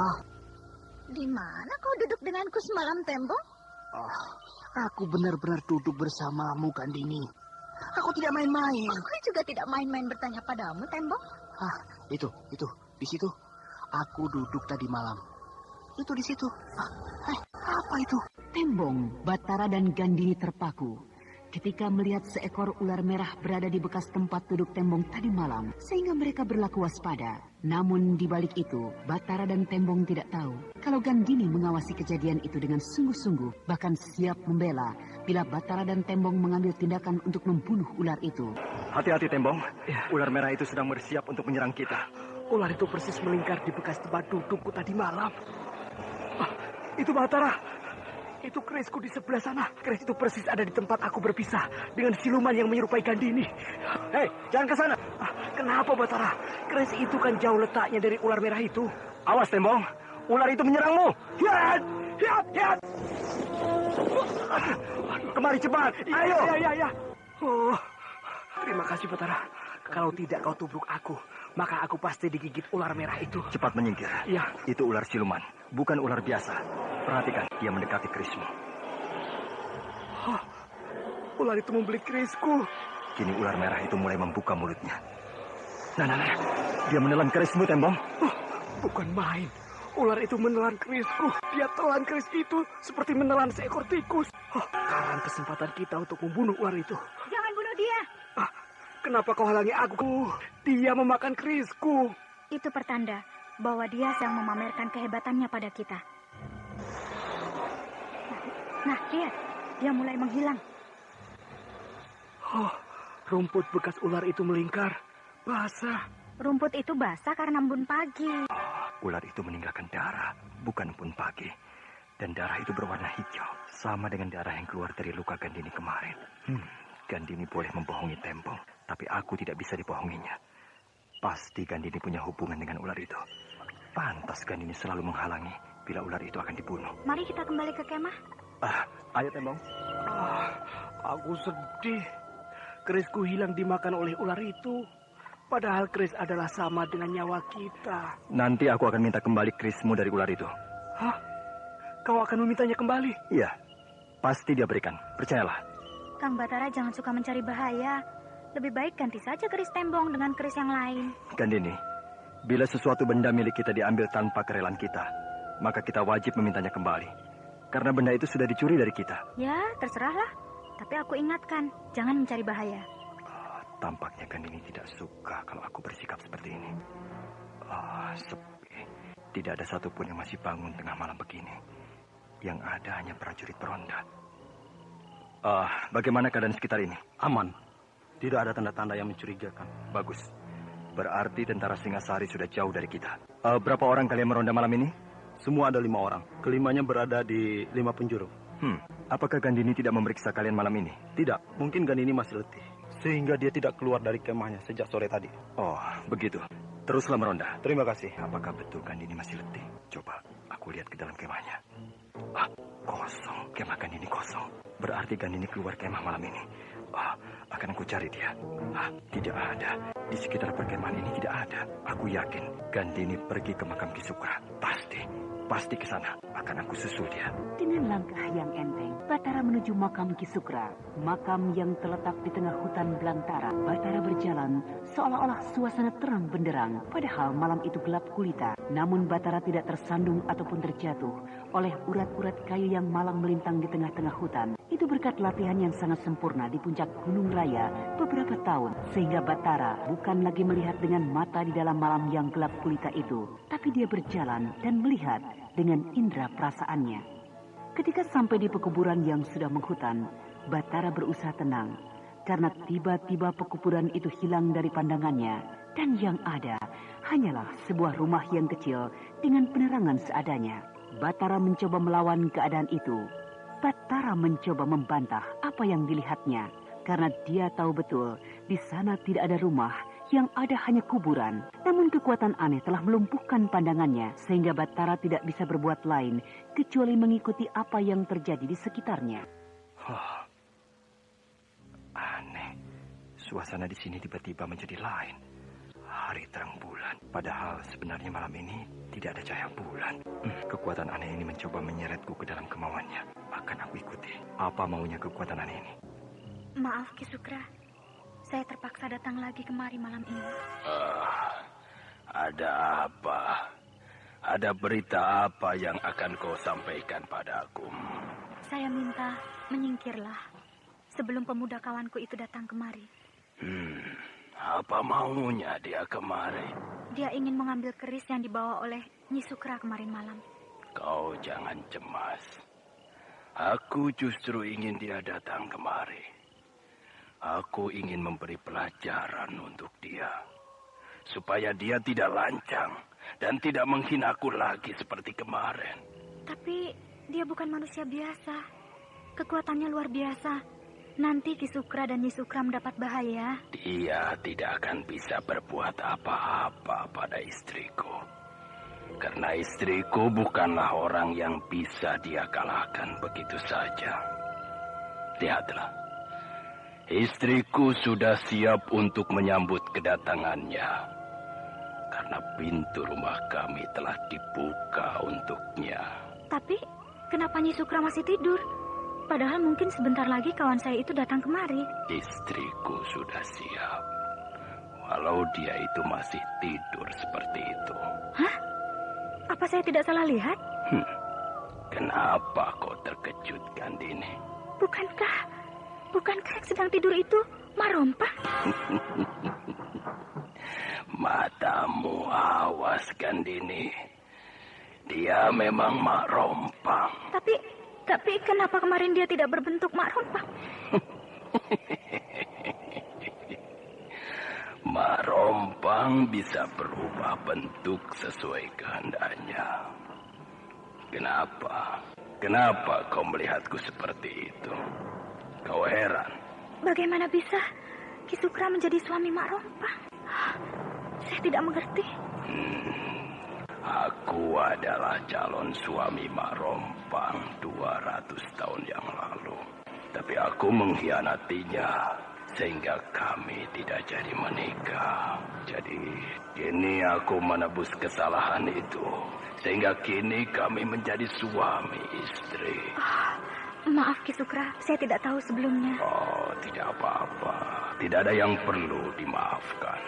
Di mana kau duduk denganku semalam, Tembong? Aku benar-benar duduk bersamamu, Gandini. Aku tidak main-main. Aku juga tidak main-main bertanya padamu, Tembong. Itu. Di situ. Aku duduk tadi malam. Itu di situ. Apa itu? Tembong, Batara dan Gandini terpaku ketika melihat seekor ular merah berada di bekas tempat duduk Tembong tadi malam, sehingga mereka berlaku waspada. Namun di balik itu, Batara dan Tembong tidak tahu kalau Gandini mengawasi kejadian itu dengan sungguh-sungguh, bahkan siap membela bila Batara dan Tembong mengambil tindakan untuk membunuh ular itu. Hati-hati Tembong, ular merah itu sedang bersiap untuk menyerang kita. Ular itu persis melingkar di bekas tempat dudukku tadi malam. Itu Batara. Itu kerisku di sebelah sana. Keris itu persis ada di tempat aku berpisah dengan siluman yang menyerupai Gandini. Hei, jangan ke sana. Kenapa, Batara? Keris itu kan jauh letaknya dari ular merah itu. Awas, Tembong. Ular itu menyerangmu. Hiat! Kemari cepat. Ayo. Ya. Terima kasih, Batara. Kalau tidak kau tubruk aku, maka aku pasti digigit ular merah itu. Cepat menyingkir. Iya. Itu ular siluman, bukan ular biasa. Perhatikan, dia mendekati kerismu. Oh, ular itu membeli kerisku. Kini ular merah itu mulai membuka mulutnya. Nah, dia menelan kerismu, Tembong. Oh, bukan main. Ular itu menelan kerisku. Dia telan keris itu seperti menelan seekor tikus. Oh, sekarang kesempatan kita untuk membunuh ular itu. Jangan bunuh dia. Kenapa kau halangi aku? Dia memakan kerisku. Itu pertanda bahwa dia sedang memamerkan kehebatannya pada kita. Nah, lihat. Dia mulai menghilang. Oh, rumput bekas ular itu melingkar. Basah. Rumput itu basah karena embun pagi. Ular itu meninggalkan darah, bukan embun pagi. Dan darah itu berwarna hijau, sama dengan darah yang keluar dari luka Gandini kemarin. Gandini boleh membohongi Tembong, tapi aku tidak bisa dibohonginya. Pasti Gandini punya hubungan dengan ular itu. Pantas Gandini selalu menghalangi bila ular itu akan dibunuh. Mari kita kembali ke kemah. Ayo Tembong. Aku sedih. Kerisku hilang dimakan oleh ular itu. Padahal keris adalah sama dengan nyawa kita. Nanti aku akan minta kembali kerismu dari ular itu. Hah? Kau akan memintanya kembali? Iya, pasti dia berikan. Percayalah. Kang Batara jangan suka mencari bahaya. Lebih baik ganti saja keris Tembong dengan keris yang lain. Gandini, bila sesuatu benda milik kita diambil tanpa kerelaan kita, maka kita wajib memintanya kembali. Karena benda itu sudah dicuri dari kita. Ya, terserahlah. Tapi aku ingatkan, jangan mencari bahaya. Tampaknya Gandini tidak suka kalau aku bersikap seperti ini. Sepi. Tidak ada satupun yang masih bangun tengah malam begini. Yang ada hanya prajurit beronda. Bagaimana keadaan sekitar ini? Aman. Tidak ada tanda-tanda yang mencurigakan. Bagus. Berarti tentara Singasari sudah jauh dari kita. Berapa orang kalian meronda malam ini? Semua ada 5 orang. Kelimanya berada di 5 penjuru. Apakah Gandini tidak memeriksa kalian malam ini? Tidak. Mungkin Gandini masih letih. Sehingga dia tidak keluar dari kemahnya sejak sore tadi. Oh, begitu. Teruslah meronda. Terima kasih. Apakah betul Gandini masih letih? Coba aku lihat ke dalam kemahnya. Kosong. Kemah Gandini kosong. Berarti Gandini keluar kemah malam ini. Akan aku cari dia. Tidak ada. Di sekitar perkemahan ini tidak ada. Aku yakin Gandini pergi ke makam Ki Sukra. Pasti ke sana. Akan aku susul dia. Dengan langkah yang enteng, Batara menuju makam Ki Sukra, makam yang terletak di tengah hutan belantara. Batara berjalan seolah-olah suasana terang benderang, padahal malam itu gelap gulita. Namun Batara tidak tersandung ataupun terjatuh oleh urat-urat kayu yang malang melintang di tengah-tengah hutan. Itu berkat latihan yang sangat sempurna di puncak Gunung Raya beberapa tahun, sehingga Batara bukan lagi melihat dengan mata di dalam malam yang gelap gulita itu, tapi dia berjalan dan melihat dengan indera perasaannya. Ketika sampai di pekuburan yang sudah menghutan, Batara berusaha tenang, karena tiba-tiba pekuburan itu hilang dari pandangannya, dan yang ada hanyalah sebuah rumah yang kecil dengan penerangan seadanya. Batara mencoba melawan keadaan itu. Batara mencoba membantah apa yang dilihatnya, karena dia tahu betul di sana tidak ada rumah, yang ada hanya kuburan. Namun kekuatan aneh telah melumpuhkan pandangannya, sehingga Batara tidak bisa berbuat lain kecuali mengikuti apa yang terjadi di sekitarnya. Aneh, suasana di sini tiba-tiba menjadi lain. Hari terang bulan, padahal sebenarnya malam ini tidak ada cahaya bulan. Kekuatan aneh ini mencoba menyeretku ke dalam kemauannya. Akan aku ikuti. Apa maunya kekuatan aneh ini? Maaf Ki Sukra, saya terpaksa datang lagi kemari malam ini. Ada apa? Ada berita apa yang akan kau sampaikan padaku? Saya minta menyingkirlah sebelum pemuda kawanku itu datang kemari. Apa maunya dia kemari? Dia ingin mengambil keris yang dibawa oleh Nyi Sukra kemarin malam. Kau jangan cemas. Aku justru ingin dia datang kemari. Aku ingin memberi pelajaran untuk dia. Supaya dia tidak lancang dan tidak menghinaku lagi seperti kemarin. Tapi dia bukan manusia biasa. Kekuatannya luar biasa. Nanti Ki Sukra dan Nyi Sukra mendapat bahaya. Dia tidak akan bisa berbuat apa-apa pada istriku. Karena istriku bukanlah orang yang bisa dia kalahkan begitu saja. Lihatlah. Istriku sudah siap untuk menyambut kedatangannya. Karena pintu rumah kami telah dibuka untuknya. Tapi, kenapa Nyi Sukra masih tidur? Padahal mungkin sebentar lagi kawan saya itu datang kemari. Istriku sudah siap. Walau dia itu masih tidur seperti itu. Hah? Apa saya tidak salah lihat? Kenapa kau terkejut, Gandini? Bukankah yang sedang tidur itu Mak Rompang? Matamu awas, Gandini. Dia memang Mak Rompang. Tapi kenapa kemarin dia tidak berbentuk Mak Rompang? Mak Rompang bisa berubah bentuk sesuai kehendaknya. Kenapa kau melihatku seperti itu? Kau heran? Bagaimana bisa Ki Sukra menjadi suami Mak Rompang? Saya tidak mengerti. Aku adalah calon suami Mak Rompang 200 tahun yang lalu. Tapi aku mengkhianatinya sehingga kami tidak jadi menikah. Jadi kini aku menebus kesalahan itu. Sehingga kini kami menjadi suami istri. Maaf Ki Sukra, saya tidak tahu sebelumnya. Oh, tidak apa-apa. Tidak ada yang perlu dimaafkan.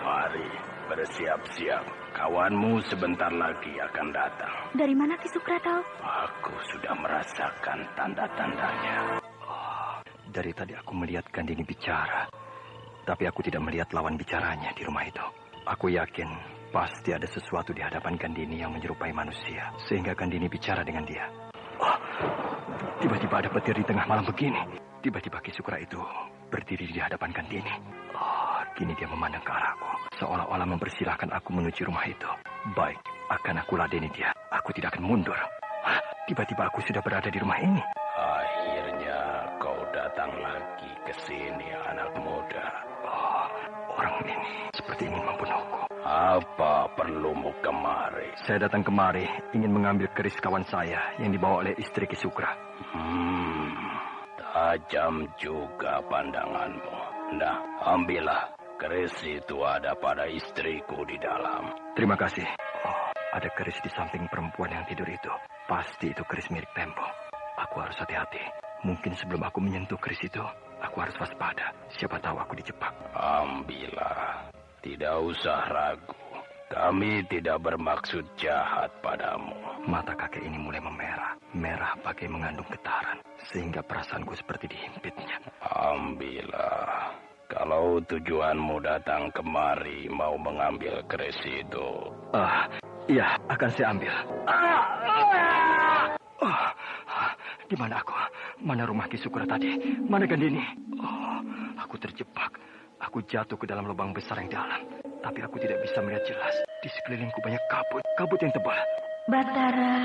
Mari, bersiap-siap. Kawanmu sebentar lagi akan datang. Dari mana Ki Sukra tahu? Aku sudah merasakan tanda-tandanya. Dari tadi aku melihat Gandini bicara. Tapi aku tidak melihat lawan bicaranya di rumah itu. Aku yakin pasti ada sesuatu di hadapan Gandini yang menyerupai manusia. Sehingga Gandini bicara dengan dia. Tiba-tiba ada petir di tengah malam begini. Tiba-tiba Ki Sukra itu berdiri di hadapan Gandini. Kini dia memandang ke arahku. Seolah-olah mempersilahkan aku menuju rumah itu. Baik, akan aku ladeni dia. Aku tidak akan mundur. Tiba-tiba aku sudah berada di rumah ini. Akhirnya kau datang lagi ke sini, anak muda. Orang ini seperti ingin membunuhku. Apa perlumu kemari? Saya datang kemari ingin mengambil keris kawan saya yang dibawa oleh istri Ki Sukra. Tajam juga pandanganmu. Nah, ambillah. Keris itu ada pada istriku di dalam. Terima kasih. Ada keris di samping perempuan yang tidur itu. Pasti itu keris milik Tempo. Aku harus hati-hati. Mungkin sebelum aku menyentuh keris itu, aku harus waspada. Siapa tahu aku dijebak. Ambillah. Tidak usah ragu. Kami tidak bermaksud jahat padamu. Mata kakek ini mulai memerah. Merah bagai mengandung getaran. Sehingga perasaanku seperti dihimpitnya. Ambillah. Kalau tujuanmu datang kemari mau mengambil keris itu. Iya, akan saya ambil. Di mana aku? Mana rumah Ki Sukra tadi? Mana Gandini? Aku terjebak. Aku jatuh ke dalam lubang besar yang dalam. Tapi aku tidak bisa melihat jelas. Di sekelilingku banyak kabut. Kabut yang tebal. Batara,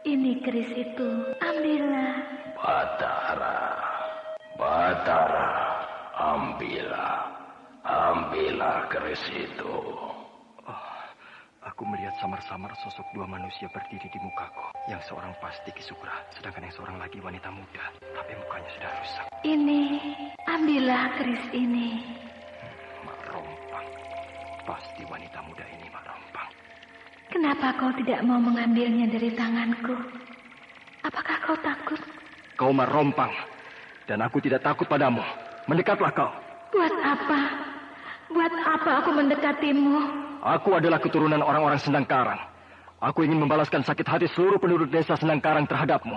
ini keris itu. Ambillah. Batara, ambillah keris itu. Aku melihat samar-samar sosok dua manusia berdiri di mukaku. Yang seorang pasti Ki Sukra, sedangkan yang seorang lagi wanita muda. Tapi mukanya sudah rusak. Ini, ambillah keris ini. Mak Rompang. Pasti wanita muda ini Mak Rompang. Kenapa kau tidak mau mengambilnya dari tanganku? Apakah kau takut? Kau Mak Rompang. Dan aku tidak takut padamu. Mendekatlah kau. Buat apa? Buat apa aku mendekatimu? Aku adalah keturunan orang-orang Sendangkarang. Aku ingin membalaskan sakit hati seluruh penduduk desa Sendangkarang terhadapmu.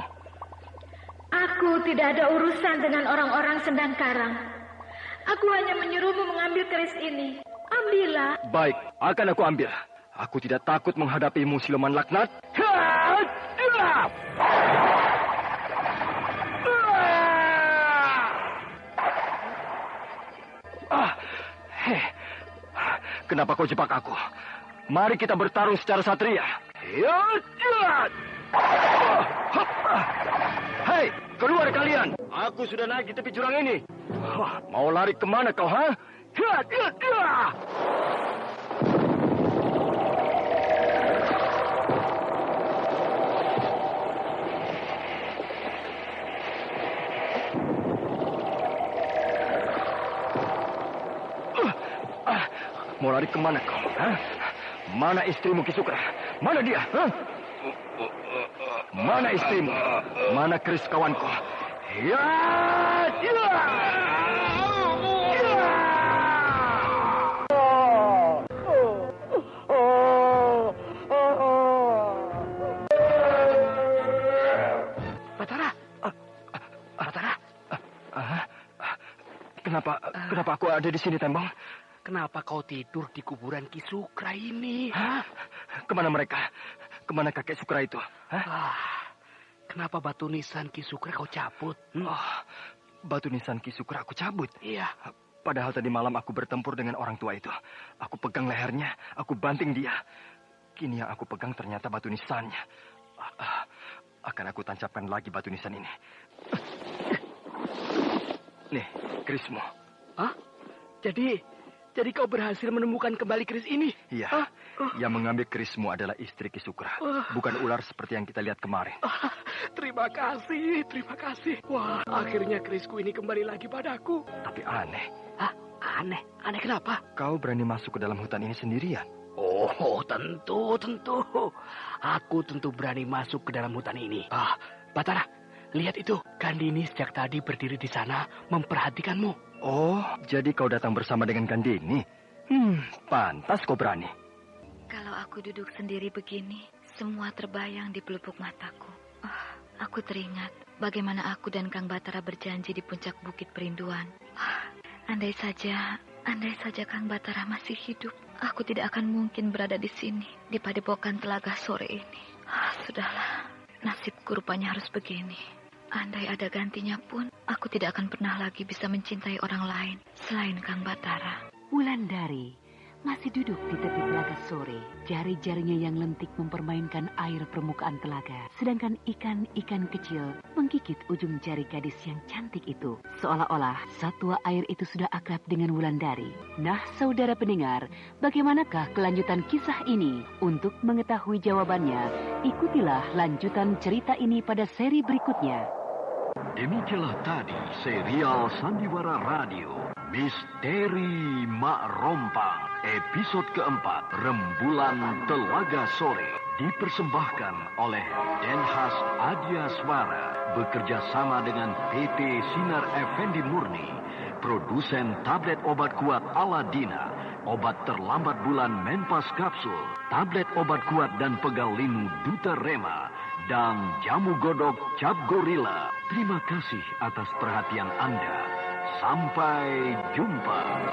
Aku tidak ada urusan dengan orang-orang Sendangkarang. Aku hanya menyuruhmu mengambil keris ini. Ambillah. Baik, akan aku ambil. Aku tidak takut menghadapimu, siluman laknat. Kenapa kau jebak aku? Mari kita bertarung secara satria. Hei, keluar kalian. Aku sudah naik di tepi jurang ini. Mau lari kemana kau, ha? Mau lari kemana kau? Hah? Mana istrimu Kisukra? Mana dia? Hah? Mana istrimu? Mana keris kawanku? Ya! Kenapa aku ada di sini, Tembong? Kenapa kau tidur di kuburan Kisukra ini? Hah? Kemana mereka? Kemana kakek Sukra itu? Kenapa batu nisan Kisukra kau cabut? Batu nisan Kisukra aku cabut? Iya. Padahal tadi malam aku bertempur dengan orang tua itu. Aku pegang lehernya, aku banting dia. Kini yang aku pegang ternyata batu nisannya. Akan aku tancapkan lagi batu nisan ini. Nih, kerismu. Hah? Jadi kau berhasil menemukan kembali keris ini? Iya. Yang mengambil kerismu adalah istri Kisukra. Bukan ular seperti yang kita lihat kemarin. Terima kasih. Wah, akhirnya kerisku ini kembali lagi padaku. Tapi aneh. Hah? Aneh? Aneh kenapa? Kau berani masuk ke dalam hutan ini sendirian? Oh, tentu. Aku tentu berani masuk ke dalam hutan ini. Batara, lihat itu. Gandini sejak tadi berdiri di sana memperhatikanmu. Oh, jadi kau datang bersama dengan Gandini? Pantas kau berani. Kalau aku duduk sendiri begini, semua terbayang di pelupuk mataku. Aku teringat bagaimana aku dan Kang Batara berjanji di puncak Bukit Perinduan. Andai saja Kang Batara masih hidup, aku tidak akan mungkin berada di sini, di padepokan Telaga sore ini. Sudahlah, nasibku rupanya harus begini. Andai ada gantinya pun, aku tidak akan pernah lagi bisa mencintai orang lain selain Kang Batara. Wulandari masih duduk di tepi telaga sore. Jari-jarinya yang lentik mempermainkan air permukaan telaga. Sedangkan ikan-ikan kecil menggigit ujung jari gadis yang cantik itu. Seolah-olah satwa air itu sudah akrab dengan Wulandari. Nah, saudara pendengar, bagaimanakah kelanjutan kisah ini? Untuk mengetahui jawabannya, ikutilah lanjutan cerita ini pada seri berikutnya. Demikianlah tadi serial Sandiwara Radio Misteri Mak Rompang episode keempat Rembulan Telaga Sore dipersembahkan oleh Denhas Adia Swara bekerja sama dengan PT Sinar Effendi Murni, produsen tablet obat kuat Aladina, obat terlambat bulan Menpas Kapsul, tablet obat kuat dan pegal linu Duta Rema, dan jamu godok Cap Gorilla. Terima kasih atas perhatian Anda. Sampai jumpa.